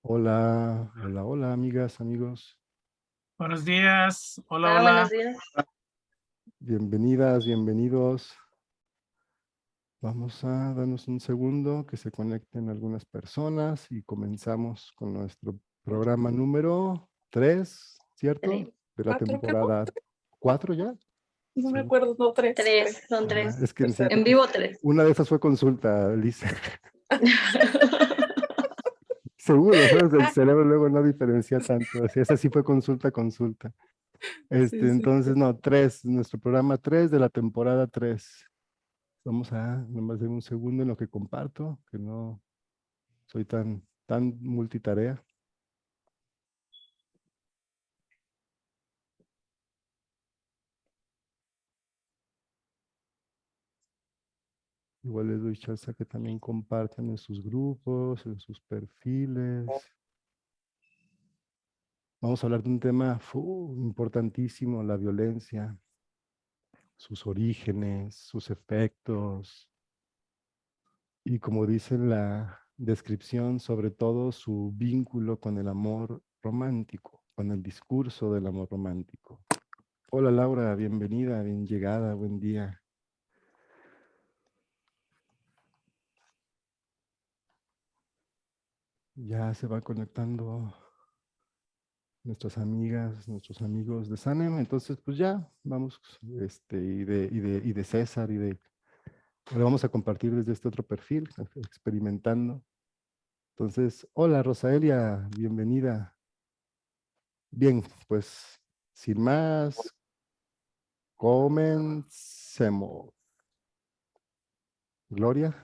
Hola, hola, hola, amigas, amigos. Buenos días. Hola, Hola, hola. buenos días. Bienvenidas, bienvenidos. Vamos a darnos un segundo que se conecten algunas personas y comenzamos con nuestro programa número 3, ¿cierto? De la ¿Cuatro, qué fue? temporada 4 ya. No me Sí. acuerdo, no, tres. Son Ah, tres. es que sí, En vivo, tres. una de esas fue consulta, Lisa. Seguro, ¿sabes? El cerebro luego no diferencia tanto. Así, esa sí fue consulta, consulta. Sí, sí. Entonces, no, 3, nuestro programa 3 de la temporada 3. Vamos a nomás de un segundo en lo que comparto, que no soy tan multitarea. Igual les doy chance a que también compartan en sus grupos, en sus perfiles. Vamos a hablar de un tema importantísimo, la violencia, sus orígenes, sus efectos, y como dice en la descripción, sobre todo su vínculo con el amor romántico, con el discurso del amor romántico. Hola Laura, bienvenida, bien llegada, buen día. Ya se va conectando nuestras amigas, nuestros amigos de Sanem, entonces pues ya vamos, y de César ahora vamos a compartir desde este otro perfil, experimentando. Entonces, hola Rosaelia, bienvenida. Bien, pues sin más, comencemos. Gloria,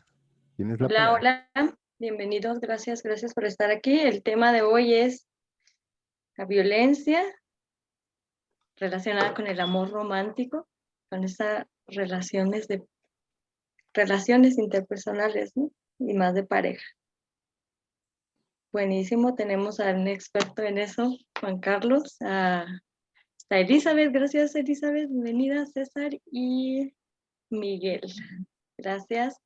tienes la Hola, palabra. hola. Bienvenidos. Gracias por estar aquí. El tema de hoy es la violencia relacionada con el amor romántico, con estas relaciones interpersonales, ¿no? Y más de pareja. Buenísimo. Tenemos a un experto en eso, Juan Carlos, a Elizabeth. Gracias, Elizabeth. Bienvenida, César y Miguel. Gracias.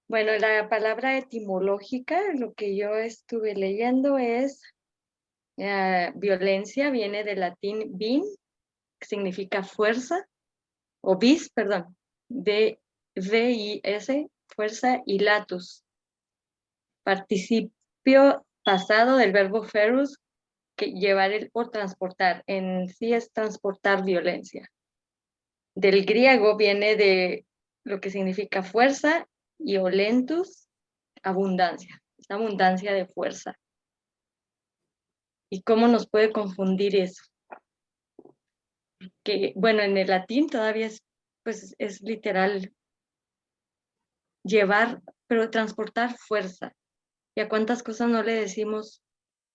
Bueno, la palabra etimológica, lo que yo estuve leyendo es violencia, viene del latín vin, que significa fuerza, o vis, perdón, de V-I-S, fuerza, y latus, participio pasado del verbo ferus, que llevar o transportar, en sí es transportar violencia. Del griego viene de lo que significa fuerza, y olentus, abundancia, es abundancia de fuerza. ¿Y cómo nos puede confundir eso? Que, bueno, en el latín todavía pues, es literal llevar, pero transportar fuerza. ¿Y a cuántas cosas no le decimos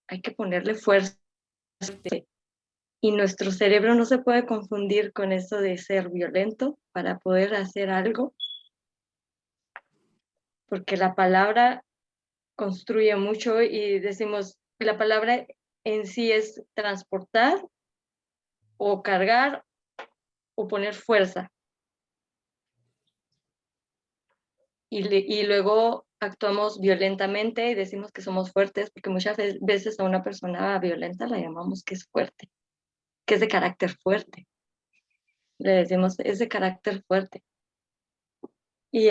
hay que ponerle fuerza? Y nuestro cerebro no se puede confundir con eso de ser violento para poder hacer algo, porque la palabra construye mucho y decimos, la palabra en sí es transportar o cargar o poner fuerza. Y luego actuamos violentamente y decimos que somos fuertes, porque muchas veces a una persona violenta la llamamos que es fuerte, que es de carácter fuerte. Le decimos, es de carácter fuerte. Y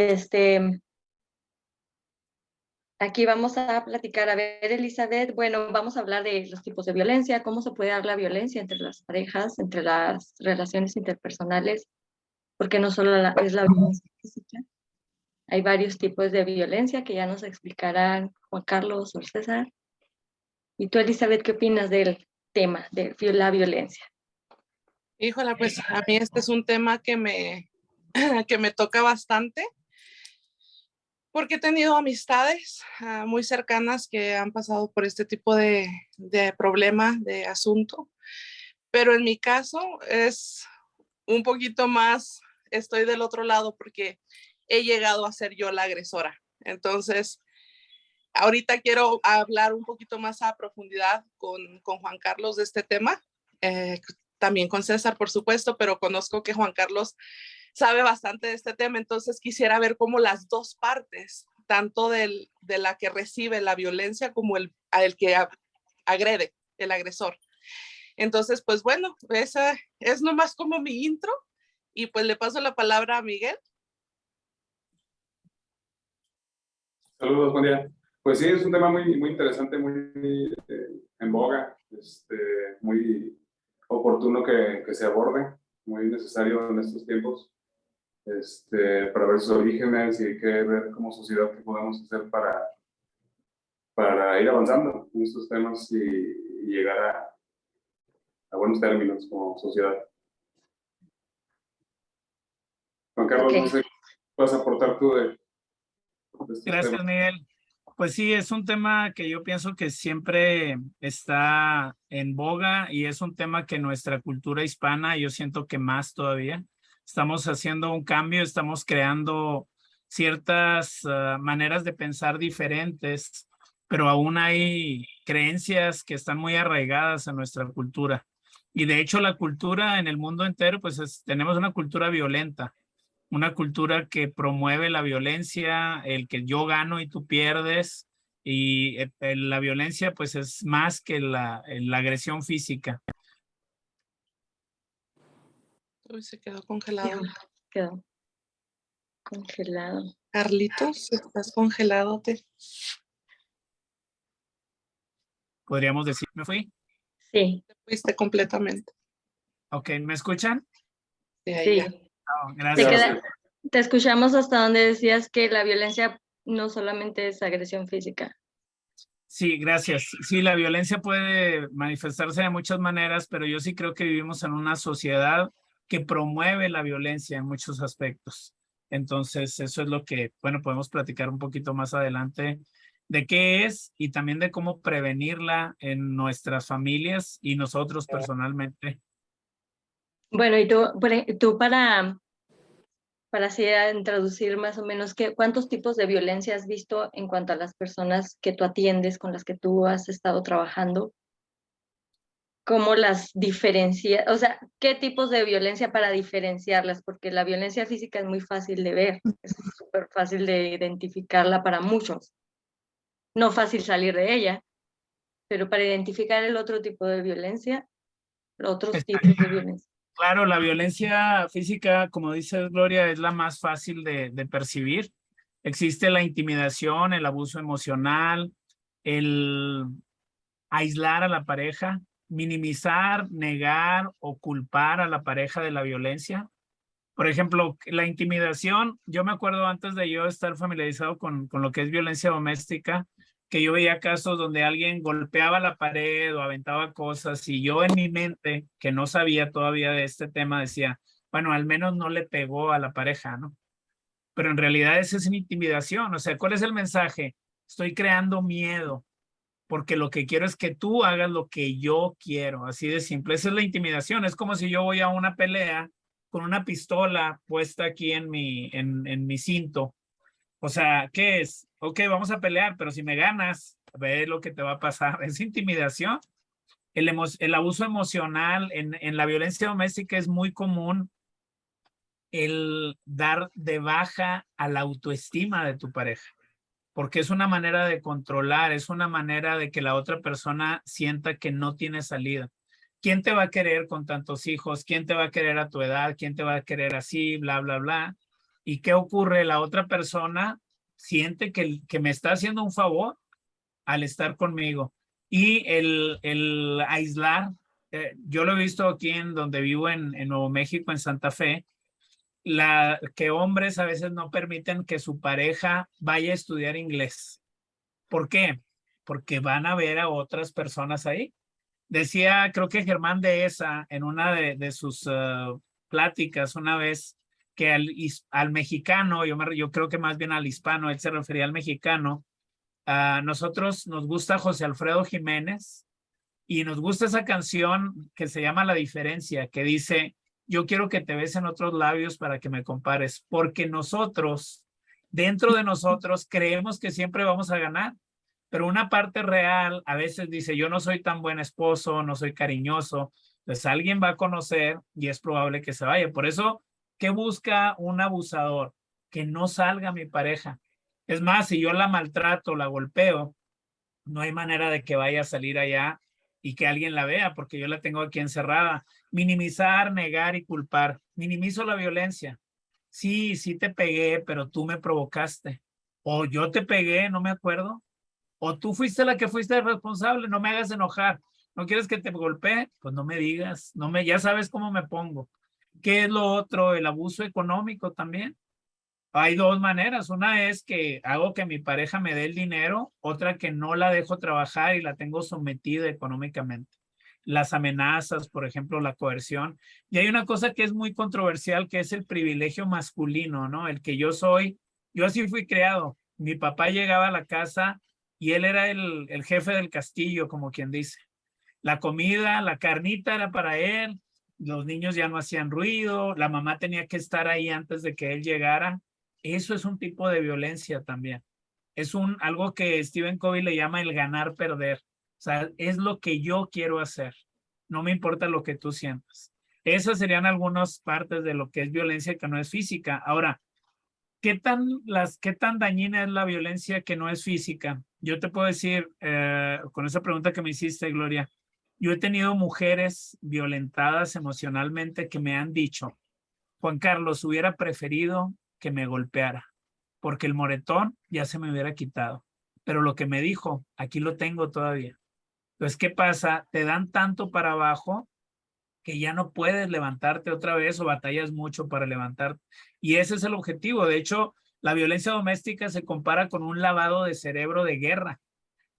aquí vamos a platicar, a ver, Elizabeth, bueno, vamos a hablar de los tipos de violencia, cómo se puede dar la violencia entre las parejas, entre las relaciones interpersonales, porque no solo es la violencia física. Hay varios tipos de violencia que ya nos explicarán Juan Carlos o César. Y tú, Elizabeth, ¿qué opinas del tema de la violencia? Híjola, pues a mí este es un tema que que me toca bastante porque he tenido amistades muy cercanas que han pasado por este tipo de problema, de asunto, pero en mi caso es un poquito más, estoy del otro lado porque he llegado a ser yo la agresora. Entonces, ahorita quiero hablar un poquito más a profundidad con Juan Carlos de este tema, también con César, por supuesto, pero conozco que Juan Carlos sabe bastante de este tema, entonces quisiera ver cómo las dos partes tanto de la que recibe la violencia como el que agrede, el agresor. Entonces, pues bueno, esa es nomás como mi intro y pues le paso la palabra a Miguel. Saludos, buen día. Pues sí, es un tema muy, muy interesante, muy en boga, muy oportuno que se aborde, muy necesario en estos tiempos, para ver sus orígenes y que ver como sociedad qué podemos hacer para ir avanzando en estos temas y llegar a buenos términos como sociedad. Juan Carlos, Ok. no sé qué puedes aportar tú de estos Gracias, temas. Miguel. Pues sí, es un tema que yo pienso que siempre está en boga y es un tema que nuestra cultura hispana, yo siento que más todavía, estamos haciendo un cambio, estamos creando ciertas maneras de pensar diferentes, pero aún hay creencias que están muy arraigadas en nuestra cultura. Y de hecho la cultura en el mundo entero, pues tenemos una cultura violenta. Una cultura que promueve la violencia, el que yo gano y tú pierdes, y la violencia pues es más que la agresión física. Uy, se quedó congelado. Híjole, quedó congelado. Carlitos, estás congelado. Podríamos decir, ¿me fui? Sí, Te fuiste completamente. Ok, ¿me escuchan? De ahí sí. ya. Oh, Te, gracias. te escuchamos hasta donde decías que la violencia no solamente es agresión física. Sí, gracias. Sí, la violencia puede manifestarse de muchas maneras, pero yo sí creo que vivimos en una sociedad que promueve la violencia en muchos aspectos. Entonces, eso es lo que, bueno, podemos platicar un poquito más adelante de qué es y también de cómo prevenirla en nuestras familias y nosotros personalmente. Bueno, y tú para así introducir más o menos cuántos tipos de violencia has visto en cuanto a las personas que tú atiendes, con las que tú has estado trabajando, cómo las diferencia, o sea, qué tipos de violencia para diferenciarlas, porque la violencia física es muy fácil de ver, es súper fácil de identificarla para muchos, no fácil salir de ella, pero para identificar el otro tipo de violencia, los otros tipos de violencia. Claro, la violencia física, como dice Gloria, es la más fácil de percibir. Existe la intimidación, el abuso emocional, el aislar a la pareja, minimizar, negar o culpar a la pareja de la violencia. Por ejemplo, la intimidación, yo me acuerdo antes de yo estar familiarizado con lo que es violencia doméstica, que yo veía casos donde alguien golpeaba la pared o aventaba cosas y yo en mi mente, que no sabía todavía de este tema, decía, bueno, al menos no le pegó a la pareja, ¿no? Pero en realidad esa es una intimidación. O sea, ¿cuál es el mensaje? Estoy creando miedo porque lo que quiero es que tú hagas lo que yo quiero, así de simple. Esa es la intimidación. Es como si yo voy a una pelea con una pistola puesta aquí en mi cinto. O sea, ¿qué es? Ok, vamos a pelear, pero si me ganas, ve lo que te va a pasar. Es intimidación. El abuso emocional en la violencia doméstica es muy común el dar de baja a la autoestima de tu pareja, porque es una manera de controlar, es una manera de que la otra persona sienta que no tiene salida. ¿Quién te va a querer con tantos hijos? ¿Quién te va a querer a tu edad? ¿Quién te va a querer así? Bla, bla, bla. ¿Y qué ocurre? La otra persona siente que me está haciendo un favor al estar conmigo. Y el aislar, yo lo he visto aquí en donde vivo en Nuevo México, en Santa Fe, que hombres a veces no permiten que su pareja vaya a estudiar inglés. ¿Por qué? Porque van a ver a otras personas ahí. Decía, creo que Germán Dehesa en una de sus pláticas una vez, que al mexicano, yo creo que más bien al hispano, él se refería al mexicano, a nosotros nos gusta José Alfredo Jiménez y nos gusta esa canción que se llama La Diferencia, que dice, yo quiero que te besen otros labios para que me compares, porque nosotros, dentro de nosotros, creemos que siempre vamos a ganar, pero una parte real a veces dice, yo no soy tan buen esposo, no soy cariñoso, entonces alguien va a conocer y es probable que se vaya. Por eso, ¿qué busca un abusador? Que no salga mi pareja, Es más, si yo la maltrato, la golpeo, no hay manera de que vaya a salir allá y que alguien la vea, porque yo la tengo aquí encerrada. Minimizar, negar y culpar. Minimizo la violencia. Sí, sí te pegué, pero tú me provocaste. O yo te pegué, no me acuerdo. O tú fuiste la que fuiste responsable, no me hagas enojar. ¿No quieres que te golpee? Pues no me digas, ya sabes cómo me pongo. ¿Qué es lo otro? El abuso económico también. Hay dos maneras. Una es que hago que mi pareja me dé el dinero, otra que no la dejo trabajar y la tengo sometida económicamente. Las amenazas, por ejemplo, la coerción. Y hay una cosa que es muy controversial, que es el privilegio masculino, ¿no? El que yo así fui creado. Mi papá llegaba a la casa y él era el jefe del castillo, como quien dice. La comida, la carnita era para él, los niños ya no hacían ruido, la mamá tenía que estar ahí antes de que él llegara. Eso es un tipo de violencia también. Es algo que Stephen Covey le llama el ganar-perder. O sea, es lo que yo quiero hacer. No me importa lo que tú sientas. Esas serían algunas partes de lo que es violencia que no es física. Ahora, ¿qué tan dañina es la violencia que no es física? Yo te puedo decir, con esa pregunta que me hiciste, Gloria, yo he tenido mujeres violentadas emocionalmente que me han dicho, Juan Carlos, hubiera preferido que me golpeara, porque el moretón ya se me hubiera quitado. Pero lo que me dijo, aquí lo tengo todavía. Entonces, ¿qué pasa? Te dan tanto para abajo que ya no puedes levantarte otra vez o batallas mucho para levantarte. Y ese es el objetivo. De hecho, la violencia doméstica se compara con un lavado de cerebro de guerra.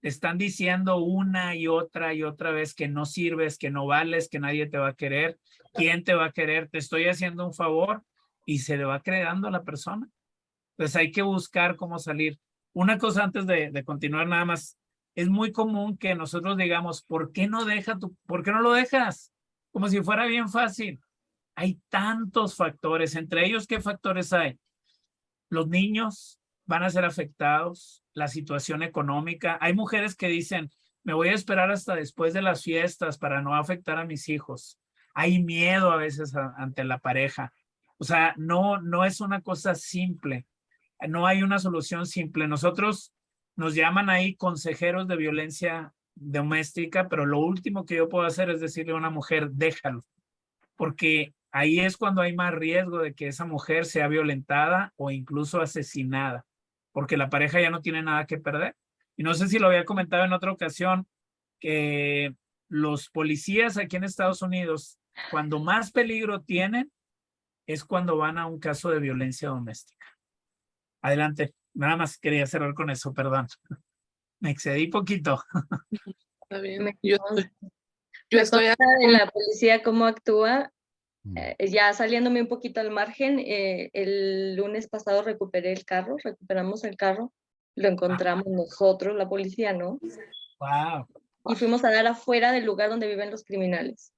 Te están diciendo una y otra vez que no sirves, que no vales, que nadie te va a querer. ¿Quién te va a querer? Te estoy haciendo un favor y se le va creando a la persona. Entonces hay que buscar cómo salir. Una cosa antes de continuar nada más. Es muy común que nosotros digamos, ¿por qué no lo dejas? Como si fuera bien fácil. Hay tantos factores. Entre ellos, ¿qué factores hay? Los niños van a ser afectados, la situación económica. Hay mujeres que dicen, me voy a esperar hasta después de las fiestas para no afectar a mis hijos. Hay miedo a veces ante la pareja. O sea, no es una cosa simple. No hay una solución simple. Nosotros nos llaman ahí consejeros de violencia doméstica, pero lo último que yo puedo hacer es decirle a una mujer, déjalo, porque ahí es cuando hay más riesgo de que esa mujer sea violentada o incluso asesinada, porque la pareja ya no tiene nada que perder. Y no sé si lo había comentado en otra ocasión, que los policías aquí en Estados Unidos, cuando más peligro tienen, es cuando van a un caso de violencia doméstica. Adelante, nada más quería cerrar con eso, perdón. Me excedí poquito. Está bien. Me Yo consta estoy de la policía cómo actúa. Mm. Ya saliéndome un poquito al margen, el lunes pasado recuperamos el carro, lo encontramos nosotros, la policía, ¿no? Wow. Y fuimos a dar afuera del lugar donde viven los criminales.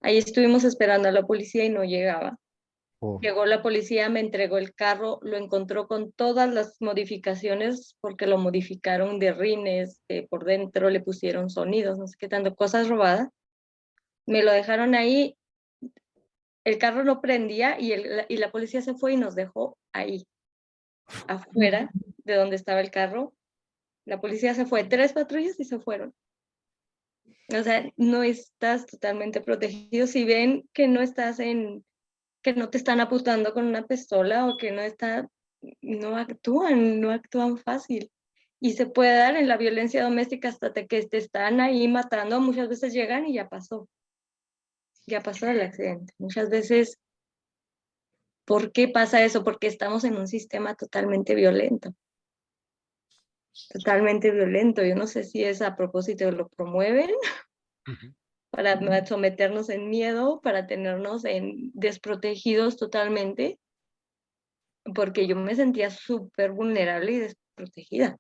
Ahí estuvimos esperando a la policía y no llegaba. Oh, Llegó la policía, me entregó el carro, lo encontró con todas las modificaciones, porque lo modificaron de rines, por dentro le pusieron sonidos, no sé qué tanto, cosas robadas. Me lo dejaron ahí, el carro no prendía y la policía se fue y nos dejó ahí, afuera de donde estaba el carro. La policía se fue, 3 patrullas y se fueron. O sea, no estás totalmente protegido. Si ven que no te están apuntando con una pistola o que no actúan fácil. Y se puede dar en la violencia doméstica hasta que te están ahí matando. Muchas veces llegan y ya pasó el accidente. Muchas veces, ¿por qué pasa eso? Porque estamos en un sistema totalmente violento. Totalmente violento. Yo no sé si es a propósito lo promueven para someternos en miedo, para tenernos desprotegidos totalmente, porque yo me sentía súper vulnerable y desprotegida.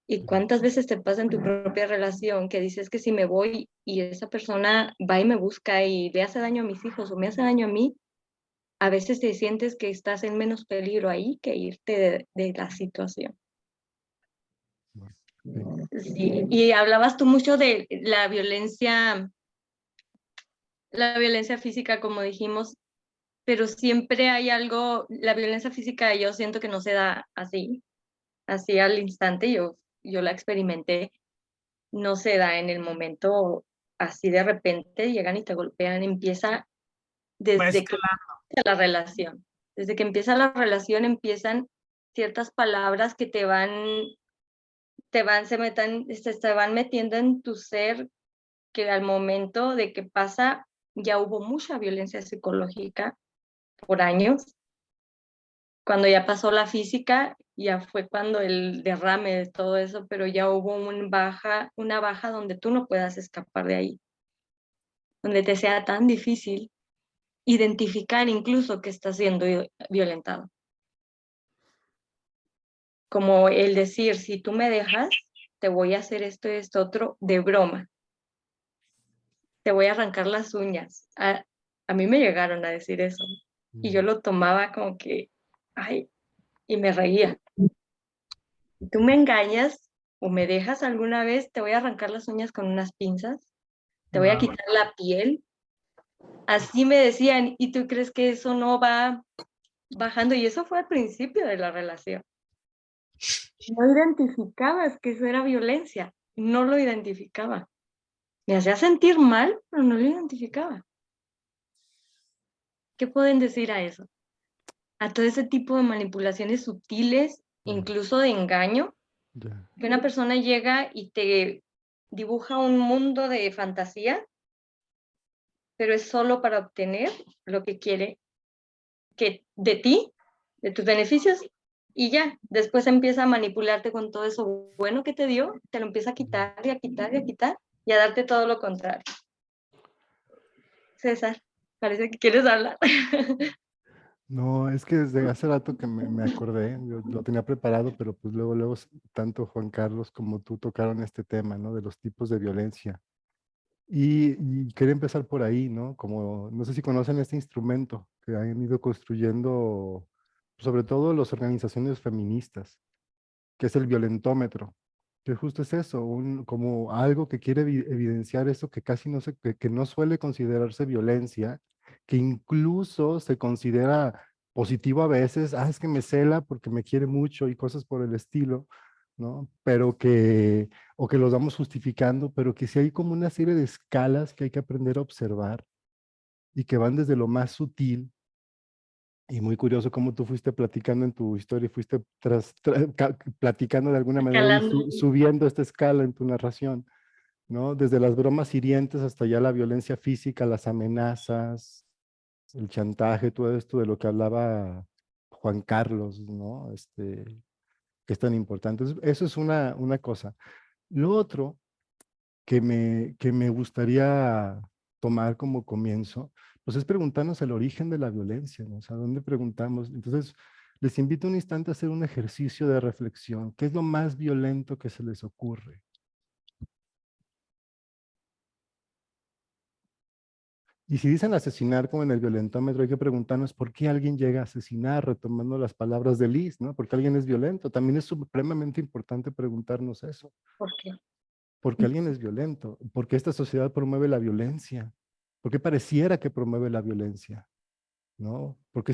¿Y cuántas veces te pasa en tu propia relación que dices que si me voy y esa persona va y me busca y le hace daño a mis hijos o me hace daño a mí, a veces te sientes que estás en menos peligro ahí que irte de la situación? Sí. Y hablabas tú mucho de la violencia física, como dijimos, pero siempre hay algo, la violencia física yo siento que no se da así. así al instante, yo la experimenté, no se da en el momento así de repente, llegan y te golpean, empieza desde que empieza la relación. Desde que empieza la relación empiezan ciertas palabras que te van metiendo en tu ser, que al momento de que pasa ya hubo mucha violencia psicológica por años. Cuando ya pasó la física, ya fue cuando el derrame de todo eso, pero ya hubo una baja donde tú no puedas escapar de ahí, donde te sea tan difícil identificar incluso que estás siendo violentado. Como el decir, si tú me dejas, te voy a hacer esto y esto otro de broma. Te voy a arrancar las uñas. A mí me llegaron a decir eso. Y yo lo tomaba como que, ay, y me reía. Si tú me engañas o me dejas alguna vez, te voy a arrancar las uñas con unas pinzas, te voy a quitar la piel. Así me decían, ¿y tú crees que eso no va bajando? Y eso fue al principio de la relación. No identificabas que eso era violencia, no lo identificaba. Me hacía sentir mal, pero no lo identificaba. ¿Qué pueden decir a eso? A todo ese tipo de manipulaciones sutiles, incluso de engaño, que una persona llega y te dibuja un mundo de fantasía, pero es solo para obtener lo que quiere de ti, de tus beneficios, y ya, después empieza a manipularte con todo eso bueno que te dio, te lo empieza a quitar y a quitar y a quitar, y a darte todo lo contrario. César, parece que quieres hablar. No, es que desde hace rato que me acordé, yo lo tenía preparado, pero pues luego tanto Juan Carlos como tú tocaron este tema, ¿no? De los tipos de violencia. Y quería empezar por ahí, ¿no? Como, no sé si conocen este instrumento que han ido construyendo, sobre todo las organizaciones feministas, que es el violentómetro, que justo es eso, como algo que quiere evidenciar eso que casi no que no suele considerarse violencia, que incluso se considera positivo a veces, es que me cela porque me quiere mucho y cosas por el estilo, ¿no? O que los vamos justificando, pero que sí hay como una serie de escalas que hay que aprender a observar y que van desde lo más sutil. Y muy curioso cómo tú fuiste platicando en tu historia y fuiste platicando de alguna manera y subiendo esta escala en tu narración, ¿no? Desde las bromas hirientes hasta ya la violencia física, las amenazas, el chantaje, todo esto de lo que hablaba Juan Carlos, ¿no? Que es tan importante. Eso es una cosa. Lo otro que me gustaría tomar como comienzo, pues es preguntarnos el origen de la violencia, ¿no? O sea, ¿dónde preguntamos? Entonces, les invito un instante a hacer un ejercicio de reflexión. ¿Qué es lo más violento que se les ocurre? Y si dicen asesinar como en el violentómetro, hay que preguntarnos por qué alguien llega a asesinar, retomando las palabras de Liz, ¿no? Porque alguien es violento. También es supremamente importante preguntarnos eso. ¿Por qué? Porque alguien es violento, porque esta sociedad promueve la violencia, porque pareciera que promueve la violencia, ¿no? Porque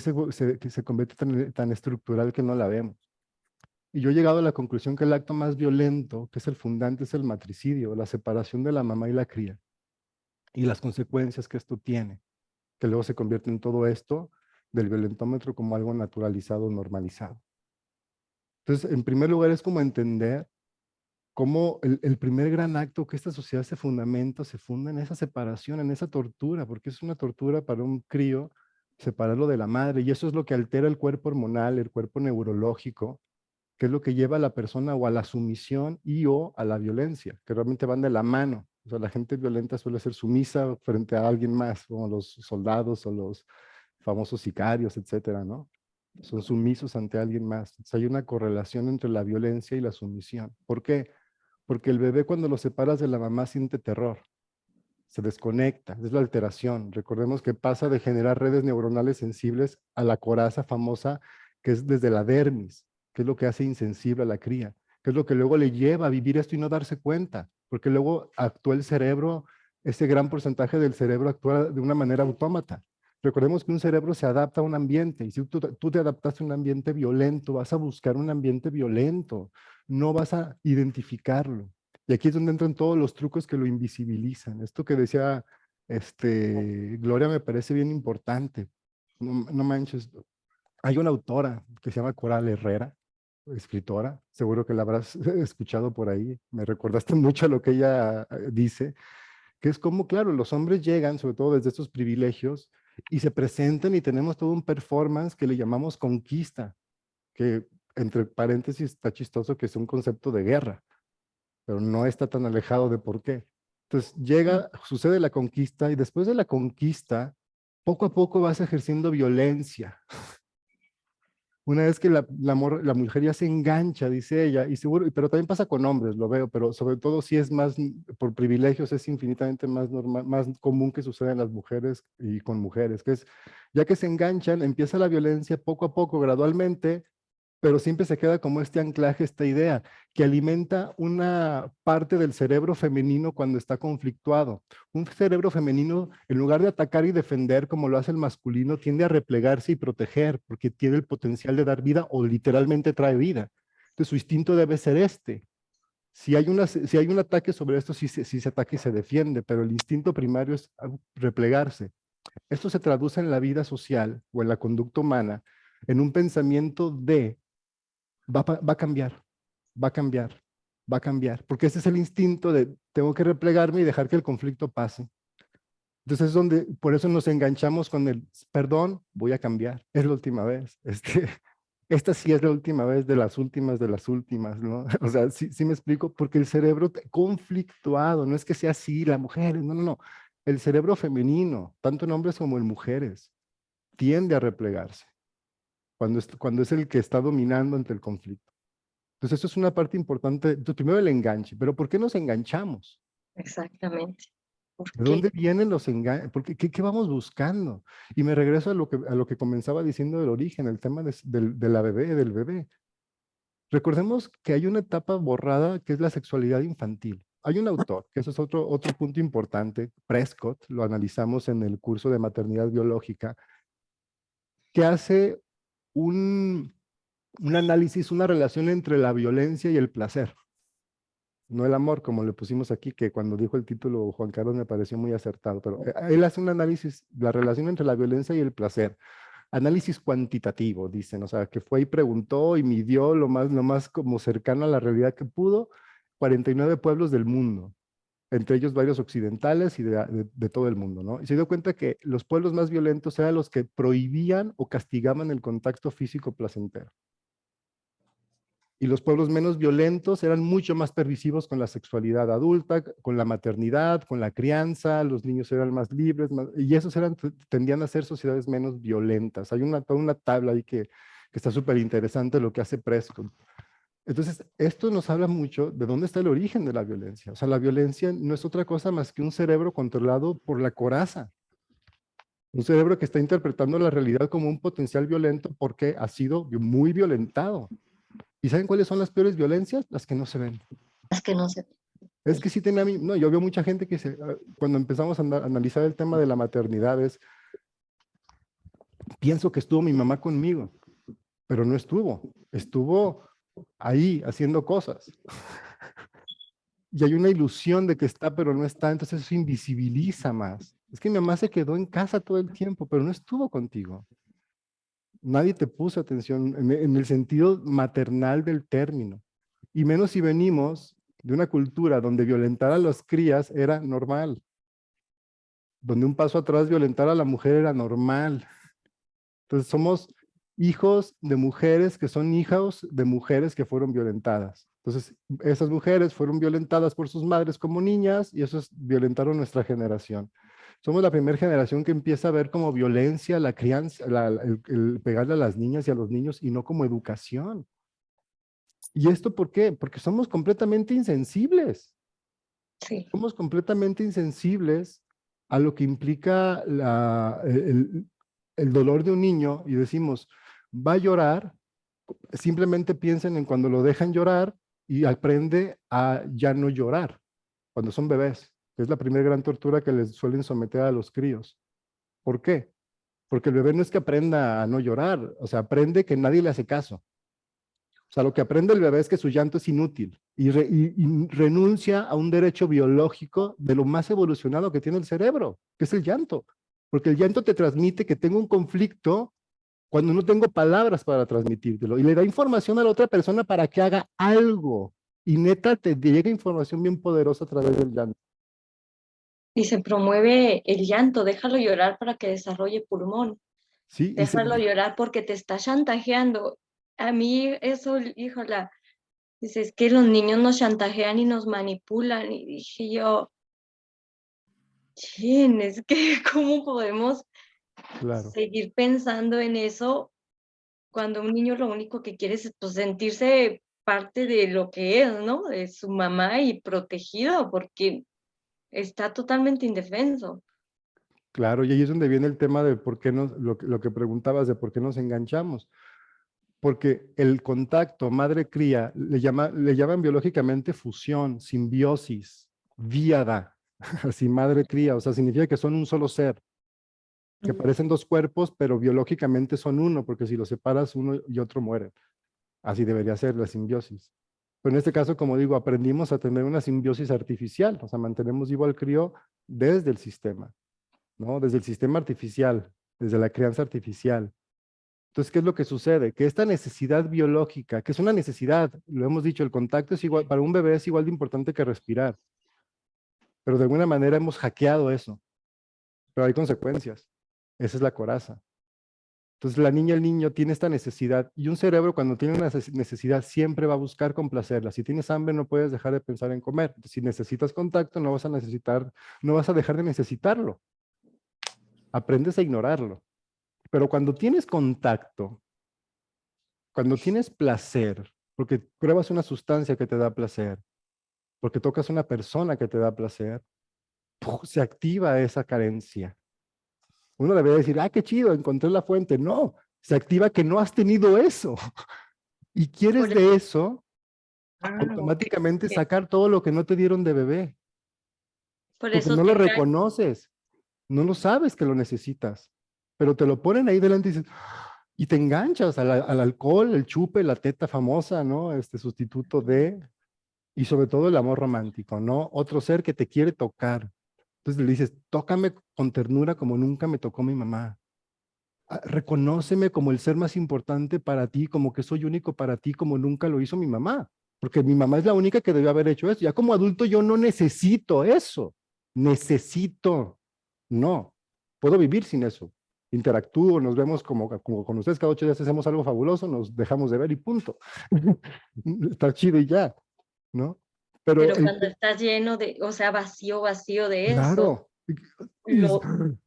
que se convierte tan estructural que no la vemos. Y yo he llegado a la conclusión que el acto más violento, que es el fundante, es el matricidio, la separación de la mamá y la cría, y las consecuencias que esto tiene, que luego se convierte en todo esto del violentómetro como algo naturalizado, normalizado. Entonces, en primer lugar, es como entender cómo el primer gran acto que esta sociedad se funda en esa separación, en esa tortura, porque es una tortura para un crío separarlo de la madre, y eso es lo que altera el cuerpo hormonal, el cuerpo neurológico, que es lo que lleva a la persona o a la sumisión y o a la violencia, que realmente van de la mano. O sea, la gente violenta suele ser sumisa frente a alguien más, como los soldados o los famosos sicarios, etcétera, ¿no? Son sumisos ante alguien más. Entonces, hay una correlación entre la violencia y la sumisión. ¿Por qué? Porque el bebé cuando lo separas de la mamá siente terror, se desconecta, es la alteración. Recordemos que pasa de generar redes neuronales sensibles a la coraza famosa que es desde la dermis, que es lo que hace insensible a la cría, que es lo que luego le lleva a vivir esto y no darse cuenta, porque luego actúa el cerebro, ese gran porcentaje del cerebro actúa de una manera autómata. Recordemos que un cerebro se adapta a un ambiente y si tú te adaptaste a un ambiente violento, vas a buscar un ambiente violento, no vas a identificarlo. Y aquí es donde entran todos los trucos que lo invisibilizan. Esto que decía Gloria me parece bien importante. No manches, hay una autora que se llama Coral Herrera, escritora, seguro que la habrás escuchado por ahí. Me recordaste mucho a lo que ella dice, que es como, claro, los hombres llegan, sobre todo desde estos privilegios, y se presentan y tenemos todo un performance que le llamamos conquista, que entre paréntesis está chistoso que es un concepto de guerra, pero no está tan alejado de por qué. Entonces llega, sucede la conquista y después de la conquista, poco a poco vas ejerciendo violencia. Una vez que la mujer ya se engancha, dice ella, y seguro, pero también pasa con hombres, lo veo, pero sobre todo si es más, por privilegios, es infinitamente más normal, más común que suceda en las mujeres y con mujeres, que es, ya que se enganchan, empieza la violencia poco a poco, gradualmente, pero siempre se queda como este anclaje, esta idea, que alimenta una parte del cerebro femenino cuando está conflictuado. Un cerebro femenino, en lugar de atacar y defender como lo hace el masculino, tiende a replegarse y proteger, porque tiene el potencial de dar vida o literalmente trae vida. Entonces su instinto debe ser este. Si hay un ataque sobre esto, sí se ataca y se defiende, pero el instinto primario es replegarse. Esto se traduce en la vida social o en la conducta humana en un pensamiento de va a cambiar, va a cambiar, va a cambiar, porque ese es el instinto de tengo que replegarme y dejar que el conflicto pase. Entonces es donde, por eso nos enganchamos con el, perdón, voy a cambiar, es la última vez, esta sí es la última vez de las últimas, ¿no? O sea, sí me explico, porque el cerebro conflictuado, no es que sea así, la mujer, no, el cerebro femenino, tanto en hombres como en mujeres, tiende a replegarse cuando es el que está dominando ante el conflicto. Entonces, eso es una parte importante. Entonces, primero el enganche, pero ¿por qué nos enganchamos? Exactamente. ¿Por ¿De qué? dónde vienen los enganches? ¿Qué vamos buscando? Y me regreso a lo que comenzaba diciendo del origen, el tema de la bebé, del bebé. Recordemos que hay una etapa borrada que es la sexualidad infantil. Hay un autor, que eso es otro punto importante, Prescott, lo analizamos en el curso de maternidad biológica, que hace un análisis, una relación entre la violencia y el placer. No el amor, como le pusimos aquí, que cuando dijo el título Juan Carlos me pareció muy acertado, pero él hace un análisis, la relación entre la violencia y el placer. Análisis cuantitativo, dicen, o sea, que fue y preguntó y midió lo más como cercano a la realidad que pudo, 49 pueblos del mundo, entre ellos varios occidentales y de todo el mundo, ¿no? Y se dio cuenta que los pueblos más violentos eran los que prohibían o castigaban el contacto físico placentero. Y los pueblos menos violentos eran mucho más permisivos con la sexualidad adulta, con la maternidad, con la crianza, los niños eran más libres, y esos tendían a ser sociedades menos violentas. Hay toda una tabla ahí que está súper interesante lo que hace Prescott. Entonces, esto nos habla mucho de dónde está el origen de la violencia. O sea, la violencia no es otra cosa más que un cerebro controlado por la coraza. Un cerebro que está interpretando la realidad como un potencial violento porque ha sido muy violentado. ¿Y saben cuáles son las peores violencias? Las que no se ven. Es que no sé. Es que sí tenía, no, yo veo mucha gente que cuando empezamos a analizar el tema de la maternidad pienso que estuvo mi mamá conmigo, pero no estuvo ahí haciendo cosas. Y hay una ilusión de que está, pero no está, entonces eso invisibiliza más. Es que mi mamá se quedó en casa todo el tiempo, pero no estuvo contigo. Nadie te puso atención en el sentido maternal del término. Y menos si venimos de una cultura donde violentar a las crías era normal. Donde un paso atrás violentar a la mujer era normal. Entonces somos hijos de mujeres que son hijos de mujeres que fueron violentadas. Entonces esas mujeres fueron violentadas por sus madres como niñas y esos violentaron nuestra generación. Somos la primera generación que empieza a ver como violencia la crianza, el pegarle a las niñas y a los niños y no como educación. ¿Y esto por qué? Porque somos completamente insensibles. Sí. Somos completamente insensibles a lo que implica el dolor de un niño y decimos, va a llorar, simplemente piensen en cuando lo dejan llorar y aprende a ya no llorar, cuando son bebés, que es la primera gran tortura que les suelen someter a los críos. ¿Por qué? porque el bebé no es que aprenda a no llorar, o sea, aprende que nadie le hace caso. O sea, lo que aprende el bebé es que su llanto es inútil y renuncia a un derecho biológico de lo más evolucionado que tiene el cerebro, que es el llanto. Porque el llanto te transmite que tengo un conflicto cuando no tengo palabras para transmitírtelo y le da información a la otra persona para que haga algo. Y neta, te llega información bien poderosa a través del llanto. Y se promueve el llanto, déjalo llorar para que desarrolle pulmón. Sí, Déjalo llorar porque te está chantajeando. A mí eso, híjola, dices que los niños nos chantajean y nos manipulan. Y dije yo, chin, es que ¿cómo podemos claro. seguir pensando en eso cuando un niño lo único que quiere es pues, sentirse parte de lo que es, ¿no? De su mamá y protegido porque está totalmente indefenso. Claro, y ahí es donde viene el tema de por qué lo que preguntabas de por qué nos enganchamos. Porque el contacto madre-cría le llaman biológicamente fusión, simbiosis, díada, así madre-cría, o sea, significa que son un solo ser, que parecen dos cuerpos, pero biológicamente son uno, porque si los separas uno y otro mueren. Así debería ser la simbiosis. Pero en este caso, como digo, aprendimos a tener una simbiosis artificial, o sea, mantenemos vivo al crío desde el sistema, ¿no? Desde el sistema artificial, desde la crianza artificial. Entonces, ¿qué es lo que sucede? Que esta necesidad biológica, que es una necesidad, lo hemos dicho, el contacto es igual, para un bebé es igual de importante que respirar, pero de alguna manera hemos hackeado eso, pero hay consecuencias. Esa es la coraza. Entonces, la niña, el niño tiene esta necesidad y un cerebro cuando tiene una necesidad siempre va a buscar complacerla. Si tienes hambre, no puedes dejar de pensar en comer. Si necesitas contacto, no vas a dejar de necesitarlo. Aprendes a ignorarlo. Pero cuando tienes contacto, cuando tienes placer, porque pruebas una sustancia que te da placer, porque tocas una persona que te da placer, se activa esa carencia. Uno debería decir, ah, qué chido, encontré la fuente. No, se activa que no has tenido eso. Y quieres Por, de eso, Ah, automáticamente ok. sacar todo lo que no te dieron de bebé, Por porque eso no te lo enganchas. reconoces, no lo sabes que lo necesitas, pero te lo ponen ahí delante y dices, y te enganchas al alcohol, el chupe, la teta famosa, ¿no? Este sustituto de, y sobre todo el amor romántico, ¿no? Otro ser que te quiere tocar. Entonces le dices, tócame con ternura como nunca me tocó mi mamá. Reconóceme como el ser más importante para ti, como que soy único para ti, como nunca lo hizo mi mamá. Porque mi mamá es la única que debió haber hecho eso. Ya como adulto yo no necesito eso. Necesito. No. Puedo vivir sin eso. Interactúo, nos vemos como con ustedes cada 8 días hacemos algo fabuloso, nos dejamos de ver y punto. Está chido y ya, ¿no? Pero Pero cuando estás lleno de, o sea, vacío de eso, claro, y, lo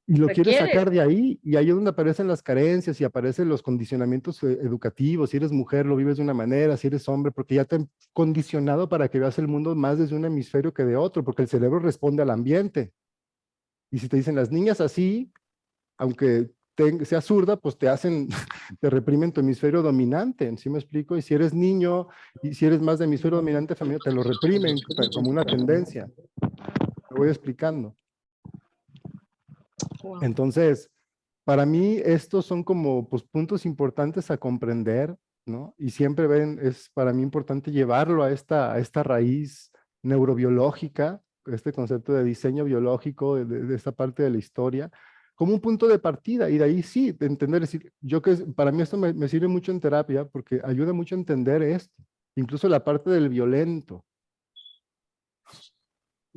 y lo quieres requieres. sacar de ahí, y ahí es donde aparecen las carencias y aparecen los condicionamientos educativos. Si eres mujer, lo vives de una manera, si eres hombre, porque ya te han condicionado para que veas el mundo más desde un hemisferio que de otro, porque el cerebro responde al ambiente. Y si te dicen las niñas así, aunque seas zurda, pues te hacen, te reprimen tu hemisferio dominante, ¿sí me explico? Y si eres niño, y si eres más de hemisferio dominante femenino, te lo reprimen como una tendencia. Lo voy explicando. wow. Entonces, para mí estos son como pues, puntos importantes a comprender, ¿no? Y siempre ven, es para mí importante llevarlo a esta raíz neurobiológica, este concepto de diseño biológico de esta parte de la historia, como un punto de partida. Y de ahí sí, de entender, es decir, para mí esto me sirve mucho en terapia porque ayuda mucho a entender esto, incluso la parte del violento.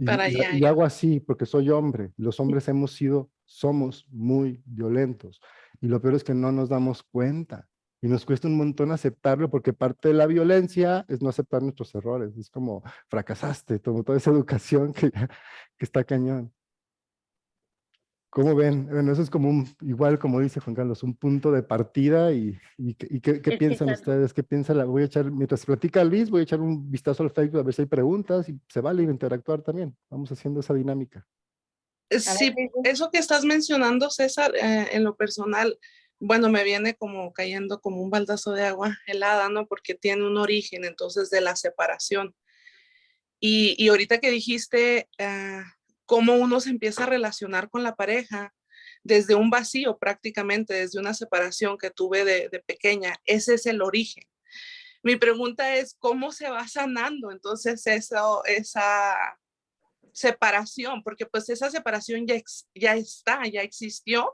Para Y, allá. y hago así porque soy hombre. Los hombres somos muy violentos. Y lo peor es que no nos damos cuenta. Y nos cuesta un montón aceptarlo porque parte de la violencia es no aceptar nuestros errores. Es como fracasaste, toda esa educación que está cañón. ¿Cómo ven? Bueno, eso es como igual como dice Juan Carlos, un punto de partida y ¿qué Es que piensan ustedes? ¿Qué piensa voy a echar, mientras platica Luis, voy a echar un vistazo al Facebook a ver si hay preguntas y se vale interactuar también. Vamos haciendo esa dinámica. a Sí, ver, eso que estás mencionando, César, en lo personal, bueno, me viene como cayendo como un baldazo de agua helada, ¿no? Porque tiene un origen, entonces, de la separación. Y ahorita que dijiste cómo uno se empieza a relacionar con la pareja, desde un vacío prácticamente, desde una separación que tuve de pequeña. Ese es el origen. Mi pregunta es, ¿cómo se va sanando entonces esa separación? Porque pues esa separación ya está, ya existió,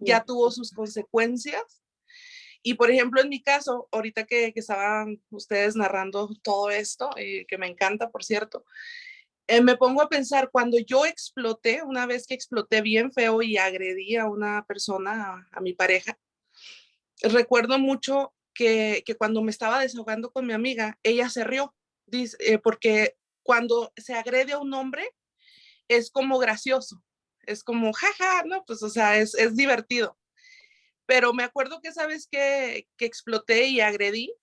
ya tuvo sus consecuencias. Y por ejemplo, en mi caso, ahorita que estaban ustedes narrando todo esto, que me encanta, por cierto, me pongo a pensar, cuando yo exploté, una vez que exploté bien feo y agredí a una persona, a mi pareja, recuerdo mucho que cuando me estaba desahogando con mi amiga, ella se rió, porque cuando se agrede a un hombre es como gracioso, es como, jaja, no, pues o sea, es divertido. Pero me acuerdo que esa vez que exploté y agredí,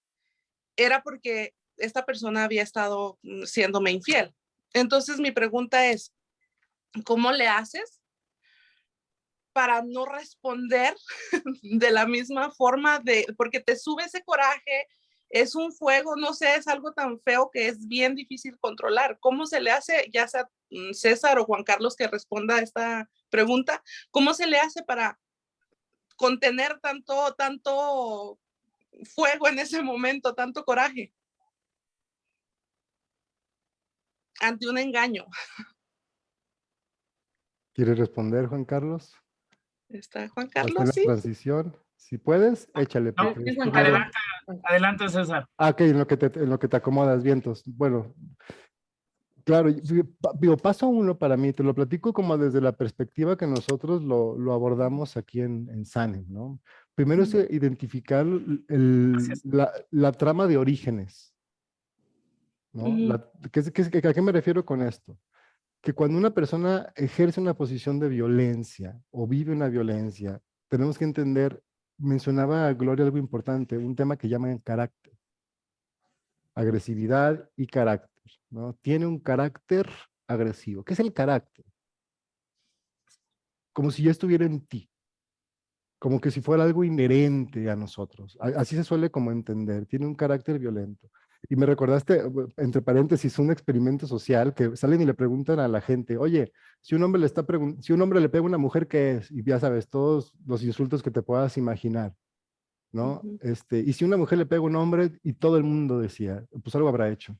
era porque esta persona había estado siéndome infiel. Entonces mi pregunta es, ¿cómo le haces para no responder de la misma forma? Porque te sube ese coraje, es un fuego, no sé, es algo tan feo que es bien difícil controlar. ¿Cómo se le hace, ya sea César o Juan Carlos que responda a esta pregunta, cómo se le hace para contener tanto fuego en ese momento, tanto coraje ante un engaño? ¿Quieres responder, Juan Carlos? ¿Está Juan ¿Está en Carlos? la Sí. transición? Si puedes, échale. No, Porque Juan primero... Carlos. adelante, César. Ok, en lo que te acomodas, vientos. Bueno, claro, digo, paso uno para mí, te lo platico como desde la perspectiva que nosotros lo abordamos aquí en SANEM, ¿no? Primero es identificar Gracias. la trama de orígenes, ¿no? ¿A qué me refiero con esto? Que cuando una persona ejerce una posición de violencia o vive una violencia, tenemos que entender, mencionaba Gloria algo importante, un tema que llaman carácter, agresividad y carácter, ¿no? Tiene un carácter agresivo. ¿Qué es el carácter? Como si ya estuviera en ti, como que si fuera algo inherente a nosotros. Así se suele como entender, tiene un carácter violento. Y me recordaste, entre paréntesis, un experimento social que salen y le preguntan a la gente, oye, si un hombre si un hombre le pega a una mujer, ¿qué es? Y ya sabes, todos los insultos que te puedas imaginar, ¿no? Y si una mujer le pega a un hombre y todo el mundo decía, pues algo habrá hecho.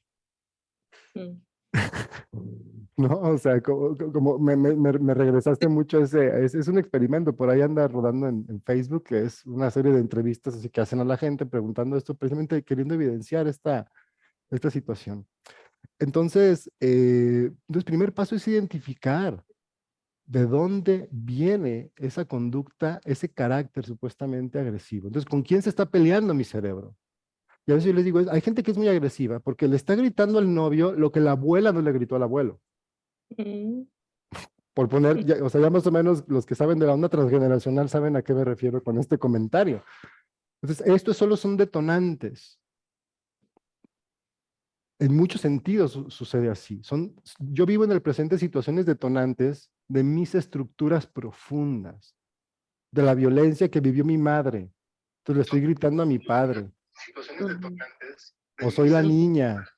¿No? O sea, como me regresaste mucho es un experimento, por ahí anda rodando en Facebook, que es una serie de entrevistas así que hacen a la gente preguntando esto, precisamente queriendo evidenciar esta situación. Entonces, el primer paso es identificar de dónde viene esa conducta, ese carácter supuestamente agresivo. Entonces, ¿con quién se está peleando mi cerebro? Y a veces yo les digo, hay gente que es muy agresiva porque le está gritando al novio lo que la abuela no le gritó al abuelo. Por poner, o sea, ya más o menos los que saben de la onda transgeneracional saben a qué me refiero con este comentario. Entonces, estos solo son detonantes. En muchos sentidos sucede así. Yo vivo en el presente situaciones detonantes de mis estructuras profundas, de la violencia que vivió mi madre. Entonces le estoy gritando a mi padre. Situaciones detonantes. O soy la niña,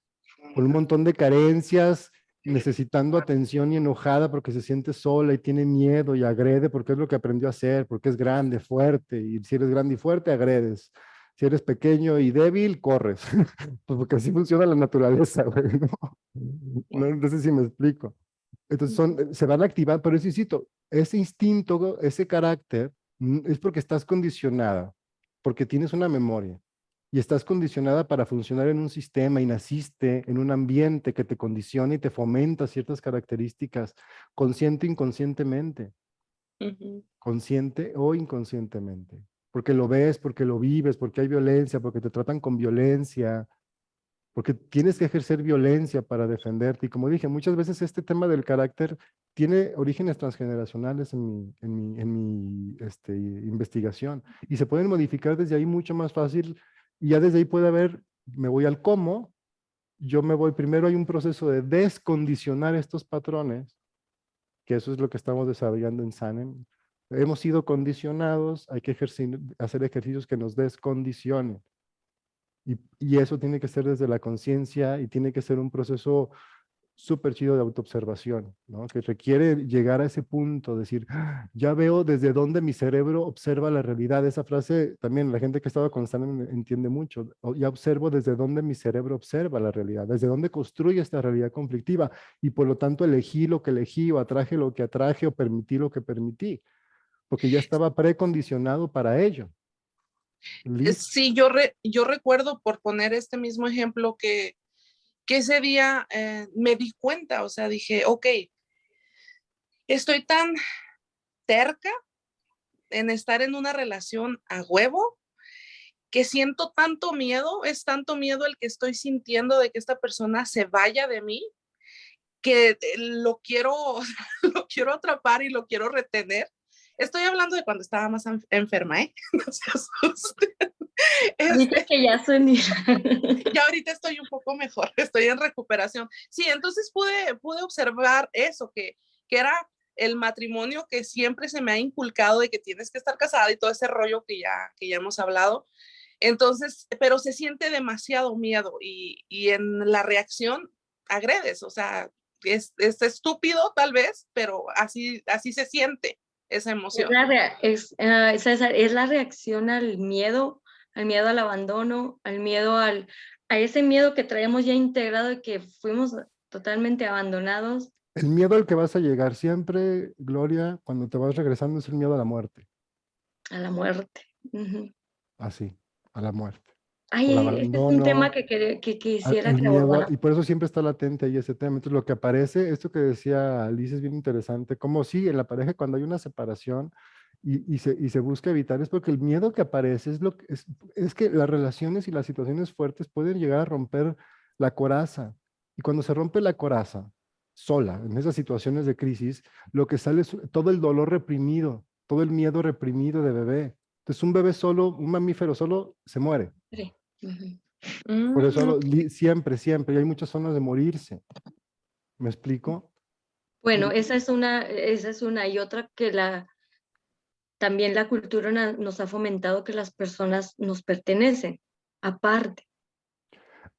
con un montón de carencias, necesitando atención y enojada porque se siente sola y tiene miedo y agrede porque es lo que aprendió a hacer, porque es grande, fuerte, y si eres grande y fuerte, agredes. Si eres pequeño y débil, corres. Pues porque así funciona la naturaleza, güey, ¿no? No sé si me explico. Entonces se van a activar, pero eso insisto, ese instinto, ese carácter, es porque estás condicionada, porque tienes una memoria y estás condicionada para funcionar en un sistema y naciste en un ambiente que te condiciona y te fomenta ciertas características, consciente o inconscientemente, consciente o inconscientemente, porque lo ves, porque lo vives, porque hay violencia, porque te tratan con violencia, porque tienes que ejercer violencia para defenderte. Y como dije, muchas veces este tema del carácter tiene orígenes transgeneracionales en mi investigación y se pueden modificar desde ahí mucho más fácil y ya desde ahí puede haber, me voy al cómo, primero hay un proceso de descondicionar estos patrones, que eso es lo que estamos desarrollando en SANEM. Hemos sido condicionados, hay que hacer ejercicios que nos descondicionen. Y eso tiene que ser desde la conciencia y tiene que ser un proceso súper chido de autoobservación, ¿no? Que requiere llegar a ese punto, decir, "Ah, ya veo desde dónde mi cerebro observa la realidad". Esa frase también la gente que ha estado con Stan entiende mucho. Ya observo desde dónde mi cerebro observa la realidad, desde dónde construye esta realidad conflictiva y por lo tanto elegí lo que elegí o atraje lo que atraje o permití lo que permití, porque ya estaba precondicionado para ello. Listo. Sí, yo recuerdo, por poner este mismo ejemplo, que ese día me di cuenta, o sea, dije, ok, estoy tan terca en estar en una relación a huevo que siento tanto miedo, es tanto miedo el que estoy sintiendo de que esta persona se vaya de mí, que lo quiero, lo quiero atrapar y lo quiero retener. Estoy hablando de cuando estaba más enferma, ¿eh? No se asusten. Dice que ya son... Ya ahorita estoy un poco mejor, estoy en recuperación. Sí, entonces pude observar eso, que era el matrimonio que siempre se me ha inculcado de que tienes que estar casada y todo ese rollo que ya hemos hablado. Entonces, pero se siente demasiado miedo y en la reacción agredes, o sea, es estúpido tal vez, pero así se siente esa emoción. César, es la reacción al miedo al abandono, al miedo a ese miedo que traemos ya integrado y que fuimos totalmente abandonados. El miedo al que vas a llegar siempre, Gloria, cuando te vas regresando, es el miedo a la muerte. A la muerte. Uh-huh. Así, a la muerte. Ay, este es un tema que quisiera que abordara. Y por eso siempre está latente ahí ese tema. Entonces, lo que aparece, esto que decía Alice es bien interesante, como sí, en la pareja cuando hay una separación y se busca evitar, es porque el miedo que aparece es que las relaciones y las situaciones fuertes pueden llegar a romper la coraza. Y cuando se rompe la coraza sola, en esas situaciones de crisis, lo que sale es todo el dolor reprimido, todo el miedo reprimido de bebé. Entonces, un bebé solo, un mamífero solo, se muere. Sí. Uh-huh. Por eso siempre, y hay muchas zonas de morirse. ¿Me explico? Bueno, esa es una, y otra que también la cultura nos ha fomentado que las personas nos pertenecen, aparte.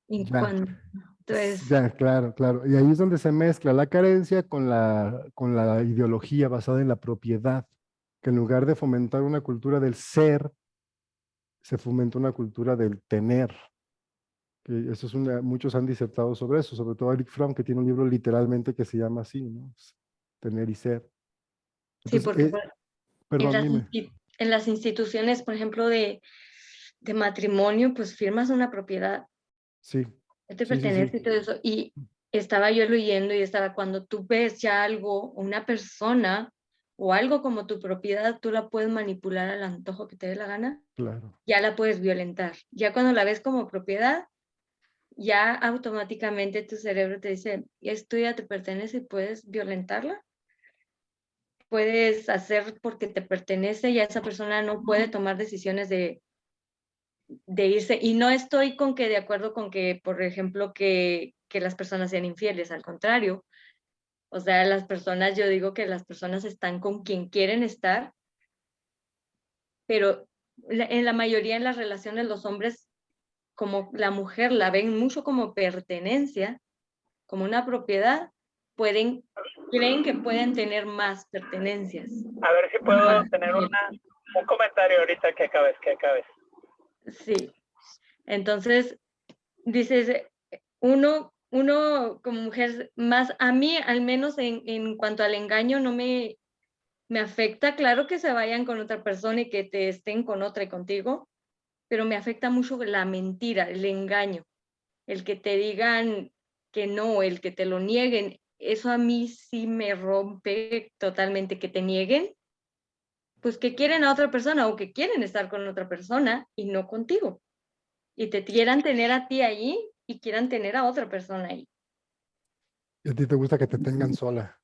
Entonces, Ya, claro, claro. Y ahí es donde se mezcla la carencia con la ideología basada en la propiedad, que en lugar de fomentar una cultura del ser, se fomenta una cultura del tener. Que eso es muchos han disertado sobre eso, sobre todo Eric Fromm, que tiene un libro literalmente que se llama así, ¿no? Tener y ser. Entonces, sí, porque perdón, dime. En las instituciones, por ejemplo, de matrimonio, pues firmas una propiedad. Sí. Te pertenece y todo eso. Y estaba yo leyendo y cuando tú ves ya algo, una persona o algo como tu propiedad, tú la puedes manipular al antojo que te dé la gana. Claro. Ya la puedes violentar. Ya cuando la ves como propiedad, ya automáticamente tu cerebro te dice, esto ya te pertenece y puedes violentarla. Puedes hacer porque te pertenece y esa persona no puede tomar decisiones de irse. Y no estoy de acuerdo con que, por ejemplo, que las personas sean infieles, al contrario. O sea, yo digo que las personas están con quien quieren estar, pero en la mayoría de las relaciones los hombres, como la mujer la ven mucho como pertenencia, como una propiedad, creen que pueden tener más pertenencias. A ver si puedo tener un comentario ahorita que acabes. Sí. Entonces, dices, uno como mujer, más a mí, al menos en cuanto al engaño, no me afecta. Claro que se vayan con otra persona y que te estén con otra y contigo, pero me afecta mucho la mentira, el engaño, el que te digan que no, el que te lo nieguen. Eso a mí sí me rompe totalmente, que te nieguen, pues que quieren a otra persona o que quieren estar con otra persona y no contigo. Y te quieran tener a ti allí y quieran tener a otra persona ahí. Y a ti te gusta que te tengan sola.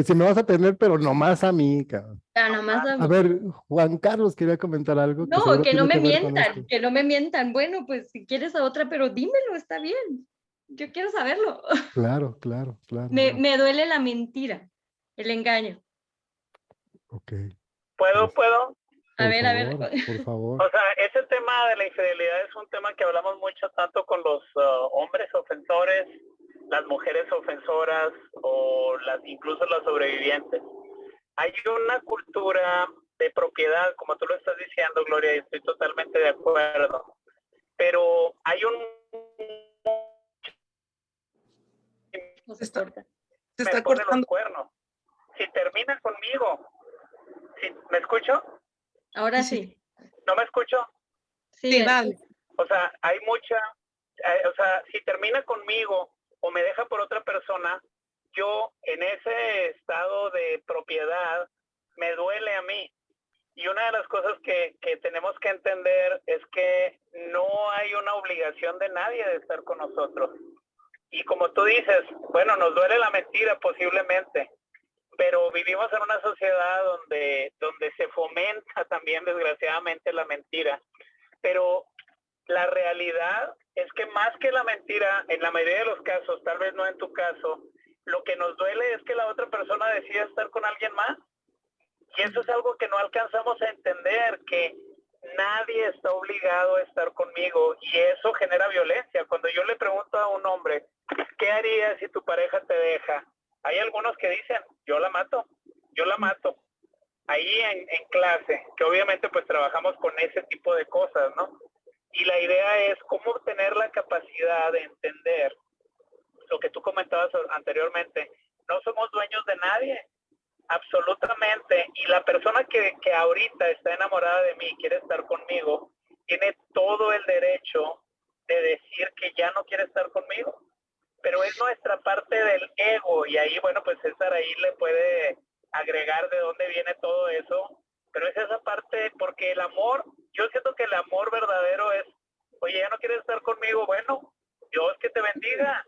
Si me vas a tener, pero nomás a mí, cabrón. A ver, Juan Carlos quería comentar algo. No, que no me mientan, que no me mientan. Bueno, pues si quieres a otra, pero dímelo, está bien. Yo quiero saberlo. Claro. Me duele la mentira, el engaño. Ok. ¿Puedo? A ver. Por favor. O sea, es ese tema de la infidelidad es un tema que hablamos mucho tanto con los hombres ofensores, las mujeres ofensoras o incluso las sobrevivientes. Hay una cultura de propiedad, como tú lo estás diciendo, Gloria, y estoy totalmente de acuerdo. Pero hay No se corta. Se me está pone los cortando. cuernos. Si termina conmigo, ¿me escucho? Ahora Sí. sí. ¿No me escucho? Sí, Sí, dale. O sea, hay mucha, o sea, si termina conmigo o me deja por otra persona, yo en ese estado de propiedad me duele a mí. Y una de las cosas que tenemos que entender es que no hay una obligación de nadie de estar con nosotros. Y como tú dices, bueno, nos duele la mentira posiblemente, pero vivimos en una sociedad donde se fomenta también desgraciadamente la mentira. Pero la realidad es que más que la mentira, en la mayoría de los casos, tal vez no en tu caso, lo que nos duele es que la otra persona decida estar con alguien más. Y eso es algo que no alcanzamos a entender, que nadie está obligado a estar conmigo y eso genera violencia. Cuando yo le pregunto a un hombre, ¿qué harías si tu pareja te deja? Hay algunos que dicen, yo la mato. Ahí en clase, que obviamente pues trabajamos con ese tipo de cosas, ¿no? Y la idea es cómo tener la capacidad de entender lo que tú comentabas anteriormente. No somos dueños de nadie, absolutamente. Y la persona que ahorita está enamorada de mí y quiere estar conmigo, tiene todo el derecho de decir que ya no quiere estar conmigo. Pero es nuestra parte del ego. Y ahí, bueno, pues César ahí le puede agregar de dónde viene todo eso. Pero es esa parte, porque el amor, yo siento que el amor verdadero es, oye, ya no quieres estar conmigo, bueno, Dios que te bendiga.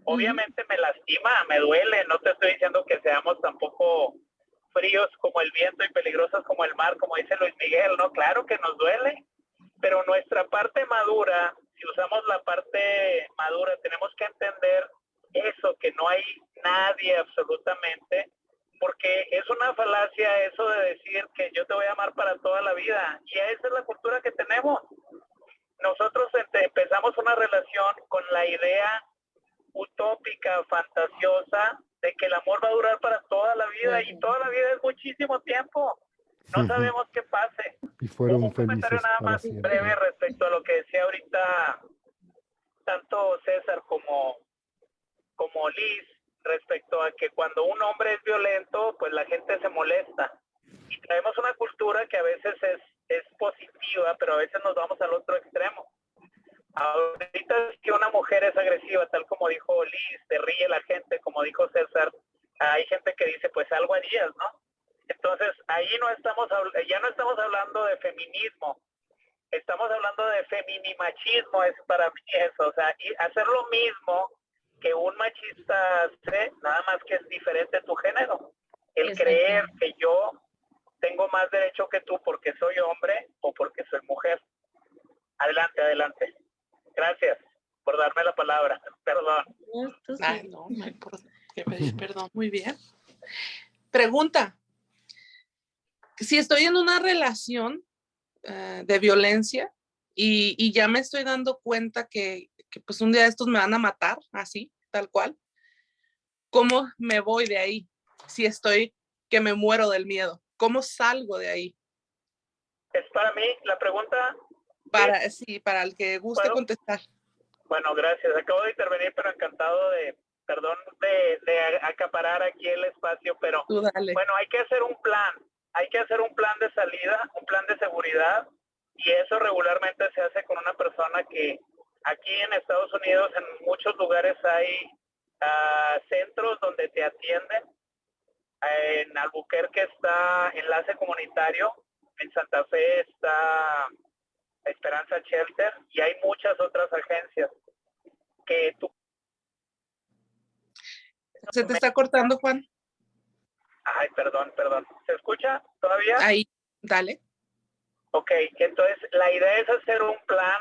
Obviamente me lastima, me duele, no te estoy diciendo que seamos tampoco fríos como el viento y peligrosos como el mar, como dice Luis Miguel, ¿no? Claro que nos duele, pero nuestra parte madura, si usamos la parte madura, tenemos que entender eso, que no hay nadie absolutamente, porque es una falacia eso de decir que yo te voy a amar para toda la vida, y esa es la cultura que tenemos. Nosotros empezamos una relación con la idea utópica, fantasiosa, de que el amor va a durar para toda la vida, y toda la vida es muchísimo tiempo. No sabemos qué pase. Y fueron Un comentario felices nada para más siempre. breve respecto a lo que decía ahorita tanto César como Liz, respecto a que cuando un hombre es violento, pues la gente se molesta. Y traemos una cultura que a veces es positiva, pero a veces nos vamos al otro extremo. Ahorita si una mujer es agresiva, tal como dijo Liz, se ríe la gente, como dijo César, hay gente que dice, pues algo harías, ¿no? Entonces, ahí ya no estamos hablando de feminismo, estamos hablando de feminimachismo, es para mí eso, o sea, y hacer lo mismo que un machista hace, nada más que es diferente tu género. El creer que yo tengo más derecho que tú porque soy hombre o porque soy mujer. Adelante. Gracias por darme la palabra. Perdón. Ay, no hay por qué pedir perdón. Muy bien. Pregunta. Si estoy en una relación de violencia y ya me estoy dando cuenta que pues un día de estos me van a matar, así, tal cual, ¿cómo me voy de ahí? Si estoy que me muero del miedo, ¿cómo salgo de ahí? Es para mí la pregunta. Sí, para el que guste ¿Puedo? contestar. Bueno, gracias. Acabo de intervenir, pero encantado perdón, de acaparar aquí el espacio, pero Tú dale. bueno, hay que hacer un plan de salida, un plan de seguridad, y eso regularmente se hace con una persona que aquí en Estados Unidos, en muchos lugares hay centros donde te atienden. En Albuquerque está Enlace Comunitario, en Santa Fe está Esperanza Shelter, y hay muchas otras agencias que tú... ¿Se te está cortando, Juan? Ay, perdón. ¿Se escucha todavía? Ahí, dale. Ok, entonces la idea es hacer un plan.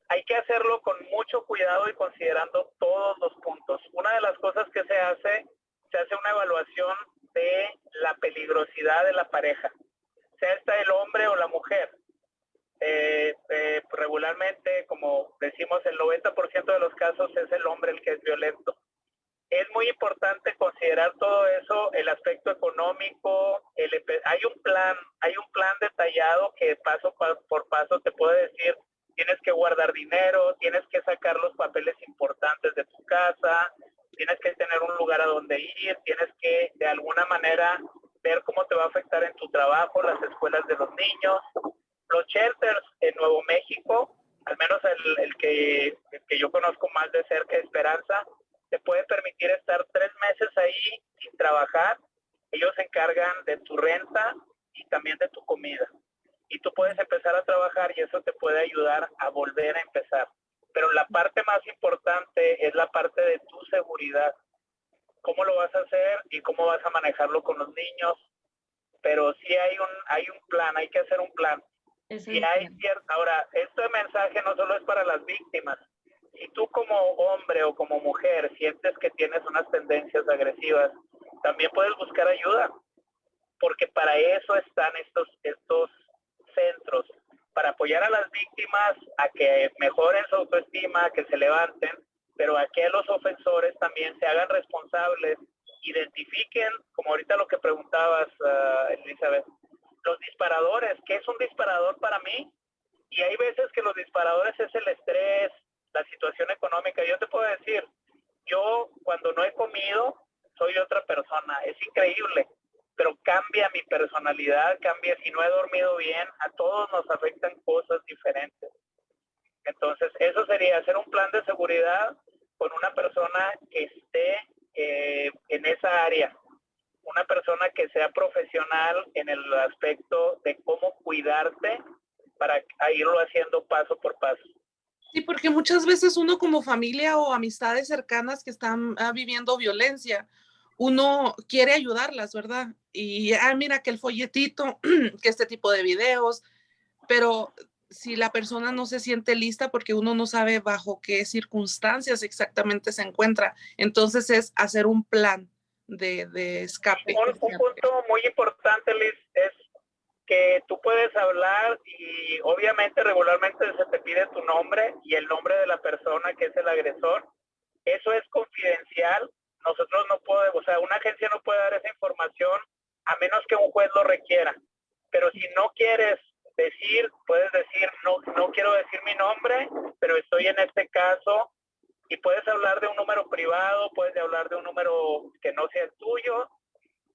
Hay que hacerlo con mucho cuidado y considerando todos los puntos. Una de las cosas que se hace una evaluación de la peligrosidad de la pareja, sea esta el hombre o la mujer. regularmente, como decimos, el 90% de los casos es el hombre el que es violento. Es muy importante considerar todo eso, el aspecto económico, hay un plan detallado que paso por paso te puede decir, tienes que guardar dinero, tienes que sacar los papeles importantes de tu casa, tienes que tener un lugar a donde ir, tienes que de alguna manera ver cómo te va a afectar en tu trabajo, las escuelas de los niños. Los shelters en Nuevo México, al menos el que yo conozco más de cerca, Esperanza, te puede permitir estar 3 meses ahí sin trabajar. Ellos se encargan de tu renta y también de tu comida. Y tú puedes empezar a trabajar y eso te puede ayudar a volver a empezar. Pero la parte más importante es la parte de tu seguridad. ¿Cómo lo vas a hacer y cómo vas a manejarlo con los niños? Pero sí hay un plan, hay que hacer un plan. Ahora, este mensaje no solo es para las víctimas. Si tú como hombre o como mujer sientes que tienes unas tendencias agresivas, también puedes buscar ayuda, porque para eso están estos centros, para apoyar a las víctimas a que mejoren su autoestima, que se levanten, pero a que los ofensores también se hagan responsables, identifiquen, como ahorita lo que preguntabas, Elizabeth, los disparadores. ¿Qué es un disparador para mí? Y hay veces que los disparadores es el estrés, la situación económica. Yo te puedo decir, yo cuando no he comido soy otra persona, es increíble, pero cambia mi personalidad, cambia. Si no he dormido bien, a todos nos afectan cosas diferentes. Entonces, eso sería hacer un plan de seguridad con una persona que esté en esa área, una persona que sea profesional en el aspecto de cómo cuidarte para irlo haciendo paso por paso. Sí, porque muchas veces uno como familia o amistades cercanas que están viviendo violencia, uno quiere ayudarlas, ¿verdad? Y, mira que el folletito, que este tipo de videos, pero si la persona no se siente lista porque uno no sabe bajo qué circunstancias exactamente se encuentra, entonces es hacer un plan de escape. Un punto muy importante, Liz, es que tú puedes hablar y obviamente regularmente se te pide tu nombre y el nombre de la persona que es el agresor. Eso es confidencial. Nosotros no podemos, o sea, una agencia no puede dar esa información a menos que un juez lo requiera. Pero si no quieres decir, puedes decir, no quiero decir mi nombre, pero estoy en este caso, y puedes hablar de un número privado, puedes hablar de un número que no sea el tuyo,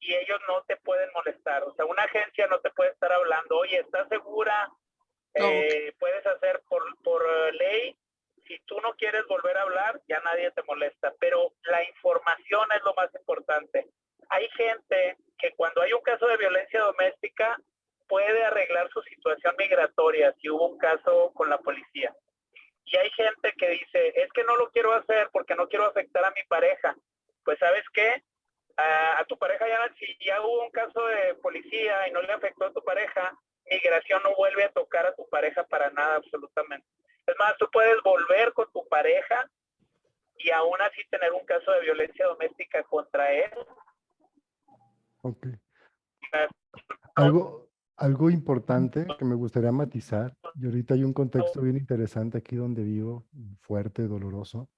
y ellos no te pueden molestar. O sea, una agencia no te puede estar hablando, oye, ¿estás segura? Puedes hacer por ley, si tú no quieres volver a hablar, ya nadie te molesta, pero la información es lo más importante. Hay gente que cuando hay un caso de violencia doméstica puede arreglar su situación migratoria si hubo un caso con la policía. Y hay gente que dice, es que no lo quiero hacer porque no quiero afectar a mi pareja. Pues, ¿sabes qué? A tu pareja si ya hubo un caso de policía y no le afectó a tu pareja, migración no vuelve a tocar a tu pareja para nada, absolutamente. Es más, tú puedes volver con tu pareja y aún así tener un caso de violencia doméstica contra él. Ok. Algo importante que me gustaría matizar, y ahorita hay un contexto bien interesante aquí donde vivo, fuerte, doloroso,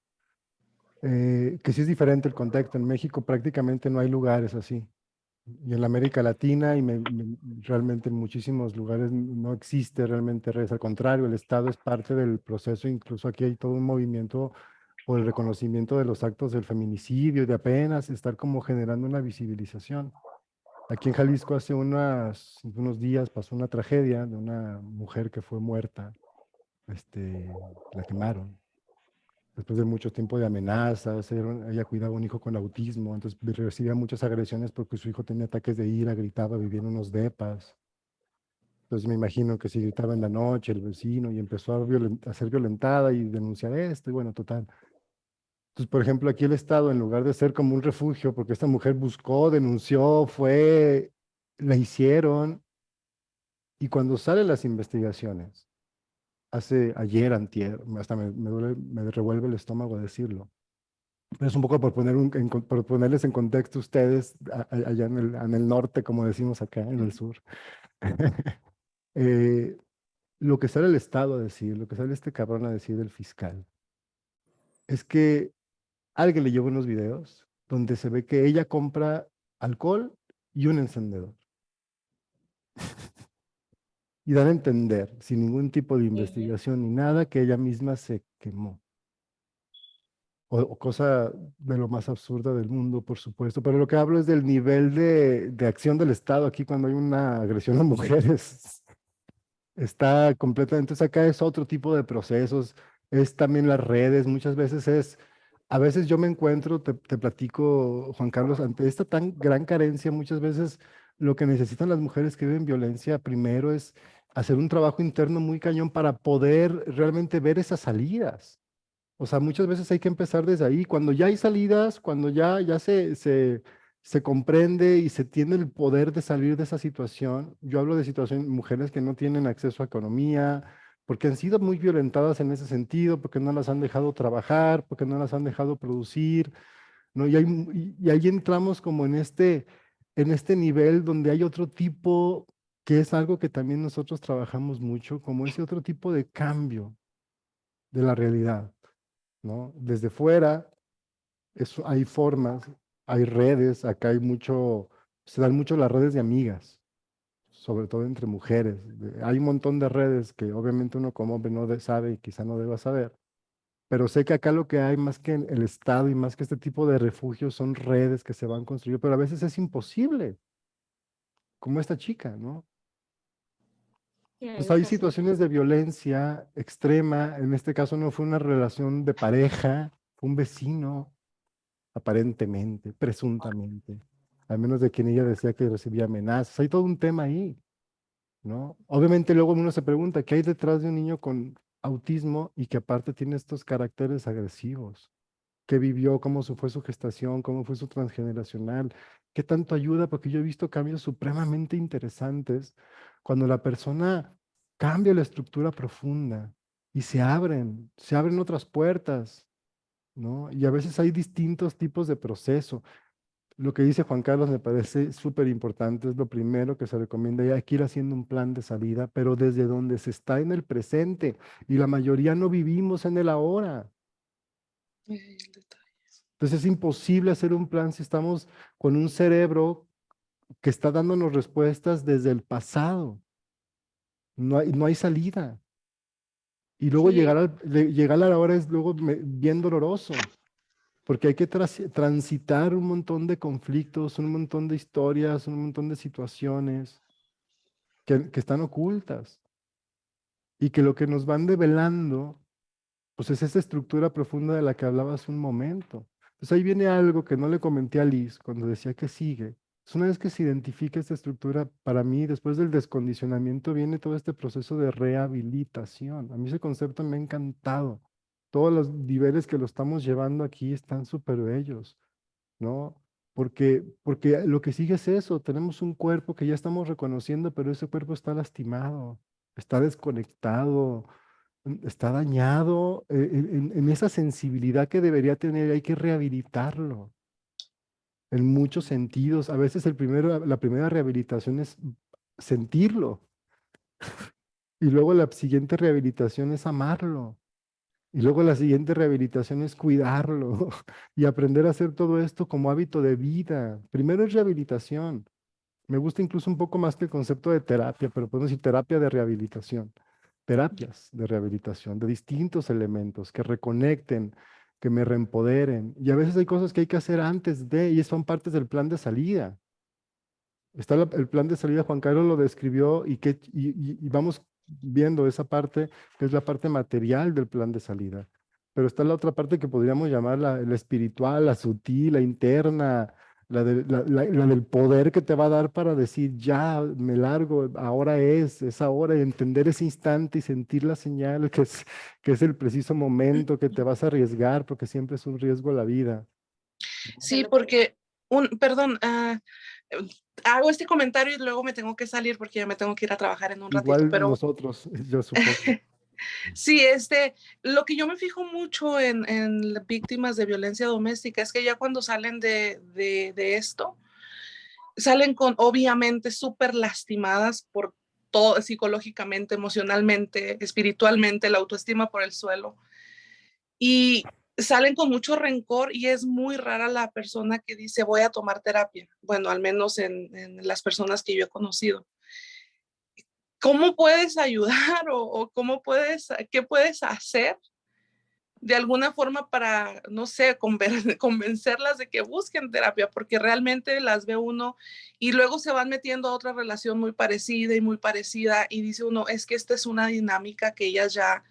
que sí es diferente el contexto. En México prácticamente no hay lugares así. Y en la América Latina realmente en muchísimos lugares no existe realmente redes. Al contrario, el Estado es parte del proceso. Incluso aquí hay todo un movimiento por el reconocimiento de los actos del feminicidio, de apenas estar como generando una visibilización. Aquí en Jalisco hace unos días pasó una tragedia de una mujer que fue muerta. La quemaron. Después de mucho tiempo de amenazas, ella cuidaba a un hijo con autismo, entonces recibía muchas agresiones porque su hijo tenía ataques de ira, gritaba, vivía en unos depas. Entonces me imagino que si gritaba en la noche el vecino y empezó a ser violentada y denunciar esto, y bueno, total. Entonces, por ejemplo, aquí el Estado, en lugar de ser como un refugio, porque esta mujer buscó, denunció, la hicieron, y cuando salen las investigaciones, ayer, antier, hasta me revuelve el estómago decirlo. Es un poco por por ponerles en contexto ustedes allá en el norte, como decimos acá en el sur. lo que sale el Estado a decir, lo que sale este cabrón a decir del fiscal, es que alguien le llevó unos videos donde se ve que ella compra alcohol y un encendedor. Y dan a entender, sin ningún tipo de investigación ni nada, que ella misma se quemó. O cosa de lo más absurda del mundo, por supuesto. Pero lo que hablo es del nivel de acción del Estado aquí cuando hay una agresión a mujeres. Está completamente, entonces acá es otro tipo de procesos, es también las redes, muchas veces a veces yo me encuentro, te platico, Juan Carlos, ante esta tan gran carencia, muchas veces lo que necesitan las mujeres que viven violencia primero es hacer un trabajo interno muy cañón para poder realmente ver esas salidas. O sea, muchas veces hay que empezar desde ahí. Cuando ya hay salidas, cuando ya se comprende y se tiene el poder de salir de esa situación. Yo hablo de situaciones, mujeres que no tienen acceso a economía, porque han sido muy violentadas en ese sentido, porque no las han dejado trabajar, porque no las han dejado producir, ¿no? Y ahí entramos como en este nivel donde hay otro tipo, que es algo que también nosotros trabajamos mucho, como ese otro tipo de cambio de la realidad, ¿no? Desde fuera, hay formas, hay redes, acá hay mucho, se dan mucho las redes de amigas, sobre todo entre mujeres. Hay un montón de redes que obviamente uno como hombre no sabe y quizá no deba saber, pero sé que acá lo que hay más que el Estado y más que este tipo de refugios son redes que se van construyendo, pero a veces es imposible, como esta chica, ¿no? Sí, hay Pues hay otras situaciones de violencia extrema, en este caso no fue una relación de pareja, fue un vecino, aparentemente, presuntamente, al menos de quien ella decía que recibía amenazas. Hay todo un tema ahí, ¿no? Obviamente luego uno se pregunta, ¿qué hay detrás de un niño con autismo y que aparte tiene estos caracteres agresivos? ¿Qué vivió? ¿Cómo fue su gestación? ¿Cómo fue su transgeneracional? ¿Qué tanto ayuda? Porque yo he visto cambios supremamente interesantes cuando la persona cambia la estructura profunda y se abren otras puertas, ¿no? Y a veces hay distintos tipos de proceso. Lo que dice Juan Carlos me parece súper importante, es lo primero que se recomienda, y hay que ir haciendo un plan de salida, pero desde donde se está en el presente, y la mayoría no vivimos en el ahora. Entonces es imposible hacer un plan si estamos con un cerebro que está dándonos respuestas desde el pasado. No hay salida. Y luego Sí, llegar a la hora es luego bien doloroso, porque hay que transitar un montón de conflictos, un montón de historias, un montón de situaciones que están ocultas y que lo que nos van develando, pues es esa estructura profunda de la que hablaba hace un momento. Entonces ahí viene algo que no le comenté a Liz cuando decía que sigue. Es una vez que se identifica esta estructura, para mí, después del descondicionamiento, viene todo este proceso de rehabilitación. A mí ese concepto me ha encantado. Todos los niveles que lo estamos llevando aquí están súper bellos, ¿no? Porque lo que sigue es eso, tenemos un cuerpo que ya estamos reconociendo, pero ese cuerpo está lastimado, está desconectado, está dañado en esa sensibilidad que debería tener, hay que rehabilitarlo en muchos sentidos. A veces la primera rehabilitación es sentirlo y luego la siguiente rehabilitación es amarlo. Y luego la siguiente rehabilitación es cuidarlo y aprender a hacer todo esto como hábito de vida. Primero es rehabilitación. Me gusta incluso un poco más que el concepto de terapia, pero podemos decir terapia de rehabilitación. Terapias de rehabilitación de distintos elementos que reconecten, que me reempoderen. Y a veces hay cosas que hay que hacer antes de, y son partes del plan de salida. Está el plan de salida, Juan Carlos lo describió y vamos viendo esa parte, que es la parte material del plan de salida. Pero está la otra parte que podríamos llamar la espiritual, la sutil, la interna, la del poder que te va a dar para decir, ya me largo, ahora es ahora, y entender ese instante y sentir la señal, que es el preciso momento que te vas a arriesgar, porque siempre es un riesgo la vida. Sí, porque, perdón, hago este comentario y luego me tengo que salir porque ya me tengo que ir a trabajar en un ratito, Igual pero nosotros, yo supongo. sí, lo que yo me fijo mucho en las víctimas de violencia doméstica es que ya cuando salen de esto, salen con obviamente súper lastimadas todo psicológicamente, emocionalmente, espiritualmente, la autoestima por el suelo. Y salen con mucho rencor y es muy rara la persona que dice voy a tomar terapia. Bueno, al menos en las personas que yo he conocido. ¿Cómo puedes ayudar o qué puedes hacer de alguna forma para, no sé, convencerlas de que busquen terapia? Porque realmente las ve uno y luego se van metiendo a otra relación muy parecida y dice uno, es que esta es una dinámica que ellas ya,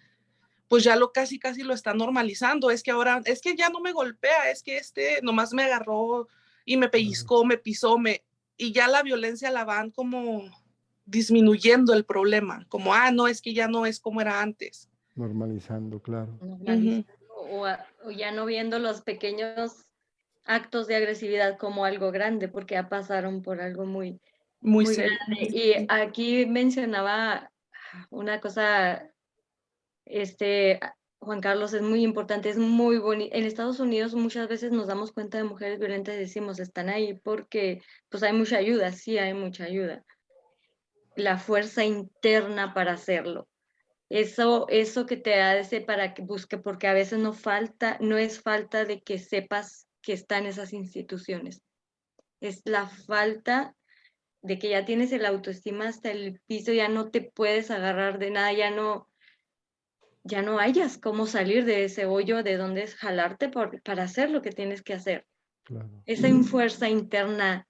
pues ya casi lo están normalizando. Es que ahora, es que ya no me golpea, es que nomás me agarró y me pellizcó, me pisó, y ya la violencia la van como disminuyendo el problema, como, no, es que ya no es como era antes. Normalizando, claro. Normalizando, o ya no viendo los pequeños actos de agresividad como algo grande, porque ya pasaron por algo muy, Muy muy serio. grande. Y aquí mencionaba una cosa, Juan Carlos, es muy importante, es muy bonito. En Estados Unidos muchas veces nos damos cuenta de mujeres violentas y decimos, están ahí porque pues hay mucha ayuda, sí hay mucha ayuda. La fuerza interna para hacerlo. Eso que te hace para que busque, porque a veces no es falta de que sepas que está en esas instituciones. Es la falta de que ya tienes el autoestima hasta el piso, ya no te puedes agarrar de nada, ya no hayas cómo salir de ese hoyo de donde es jalarte para hacer lo que tienes que hacer. Claro. Esa fuerza interna,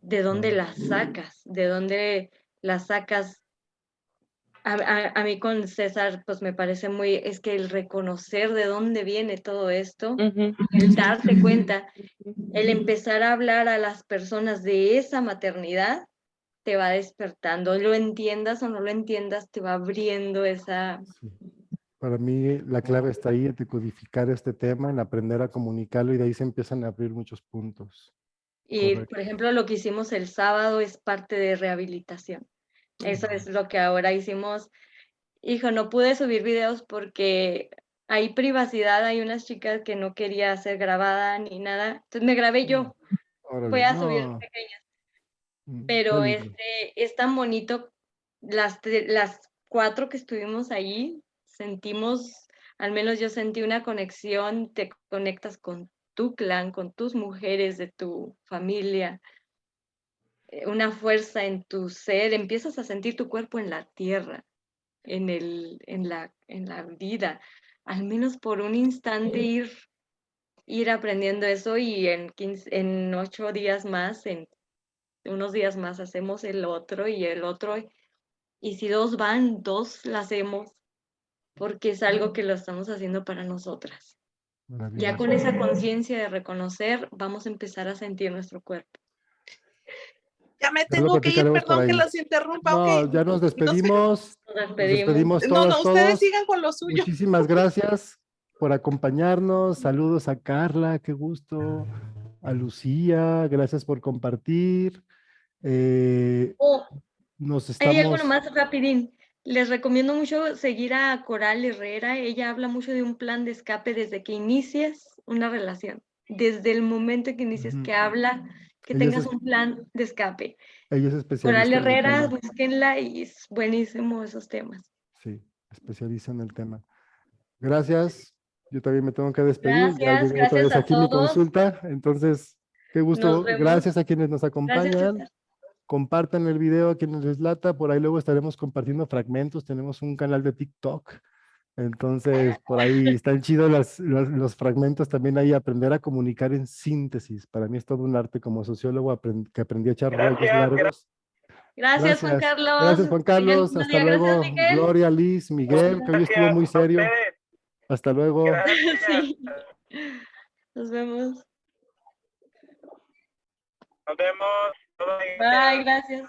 ¿de dónde la sacas? ¿De dónde la sacas? A mí con César, pues me parece es que el reconocer de dónde viene todo esto, el darte cuenta, el empezar a hablar a las personas de esa maternidad, te va despertando. Lo entiendas o no lo entiendas, te va abriendo esa... Sí. Para mí la clave está ahí, en decodificar este tema, en aprender a comunicarlo y de ahí se empiezan a abrir muchos puntos. Y, Correcto. por ejemplo, lo que hicimos el sábado es parte de rehabilitación. Eso es lo que ahora hicimos. Hijo, no pude subir videos porque hay privacidad, hay unas chicas que no quería ser grabada ni nada. Entonces me grabé yo. Órale, Voy a subir no. pequeñas. Qué Pero lindo. es tan bonito. Las 4 que estuvimos ahí, sentimos, al menos yo sentí una conexión, te conectas con tu clan, con tus mujeres de tu familia, una fuerza en tu ser, empiezas a sentir tu cuerpo en la tierra, en la vida, al menos por un instante ir aprendiendo eso y en 8 días más, en unos días más hacemos el otro y el otro, y si 2 van, 2 la hacemos, porque es algo que lo estamos haciendo para nosotras. Ya Maravilloso. con esa conciencia de reconocer, vamos a empezar a sentir nuestro cuerpo. Ya me Ya lo tengo que ir, platicaremos por perdón que ahí. las interrumpa, No, ok. ya nos despedimos. Nos Nos despedimos. despedimos No, todas, ustedes todos. sigan con lo suyo. Muchísimas gracias por acompañarnos. Saludos a Carla, qué gusto. A Lucía, gracias por compartir. Nos Hay algo estamos... nomás rapidín. Les recomiendo mucho seguir a Coral Herrera. Ella habla mucho de un plan de escape desde que inicias una relación. Desde el momento que inicias, Ujú. que habla, que Ella es, tengas un plan de escape. ella es Coral especialista en el Herrera, tema. búsquenla y es buenísimo esos temas. Sí, especialista en el tema. Gracias. Yo también me tengo que despedir. Ya llegó otra Gracias vez a aquí mi todos. consulta. Entonces, qué Nos gusto. vemos. Gracias a quienes nos Gracias, acompañan. César. Compartan el video a quienes les lata. Por ahí luego estaremos compartiendo fragmentos. Tenemos un canal de TikTok. Entonces, por ahí están chidos los fragmentos. También ahí aprender a comunicar en síntesis. Para mí es todo un arte como sociólogo que aprendí a echar rollos largos. Gracias, Juan Gracias. Carlos. Gracias, Juan Tengan Carlos. un buen Hasta día. Gracias, luego, Miguel. Gloria, Liz, Miguel, que hoy estuvo muy Gracias a serio. ustedes. Hasta luego. Gracias. Sí. Nos vemos. Nos vemos. Bye, gracias.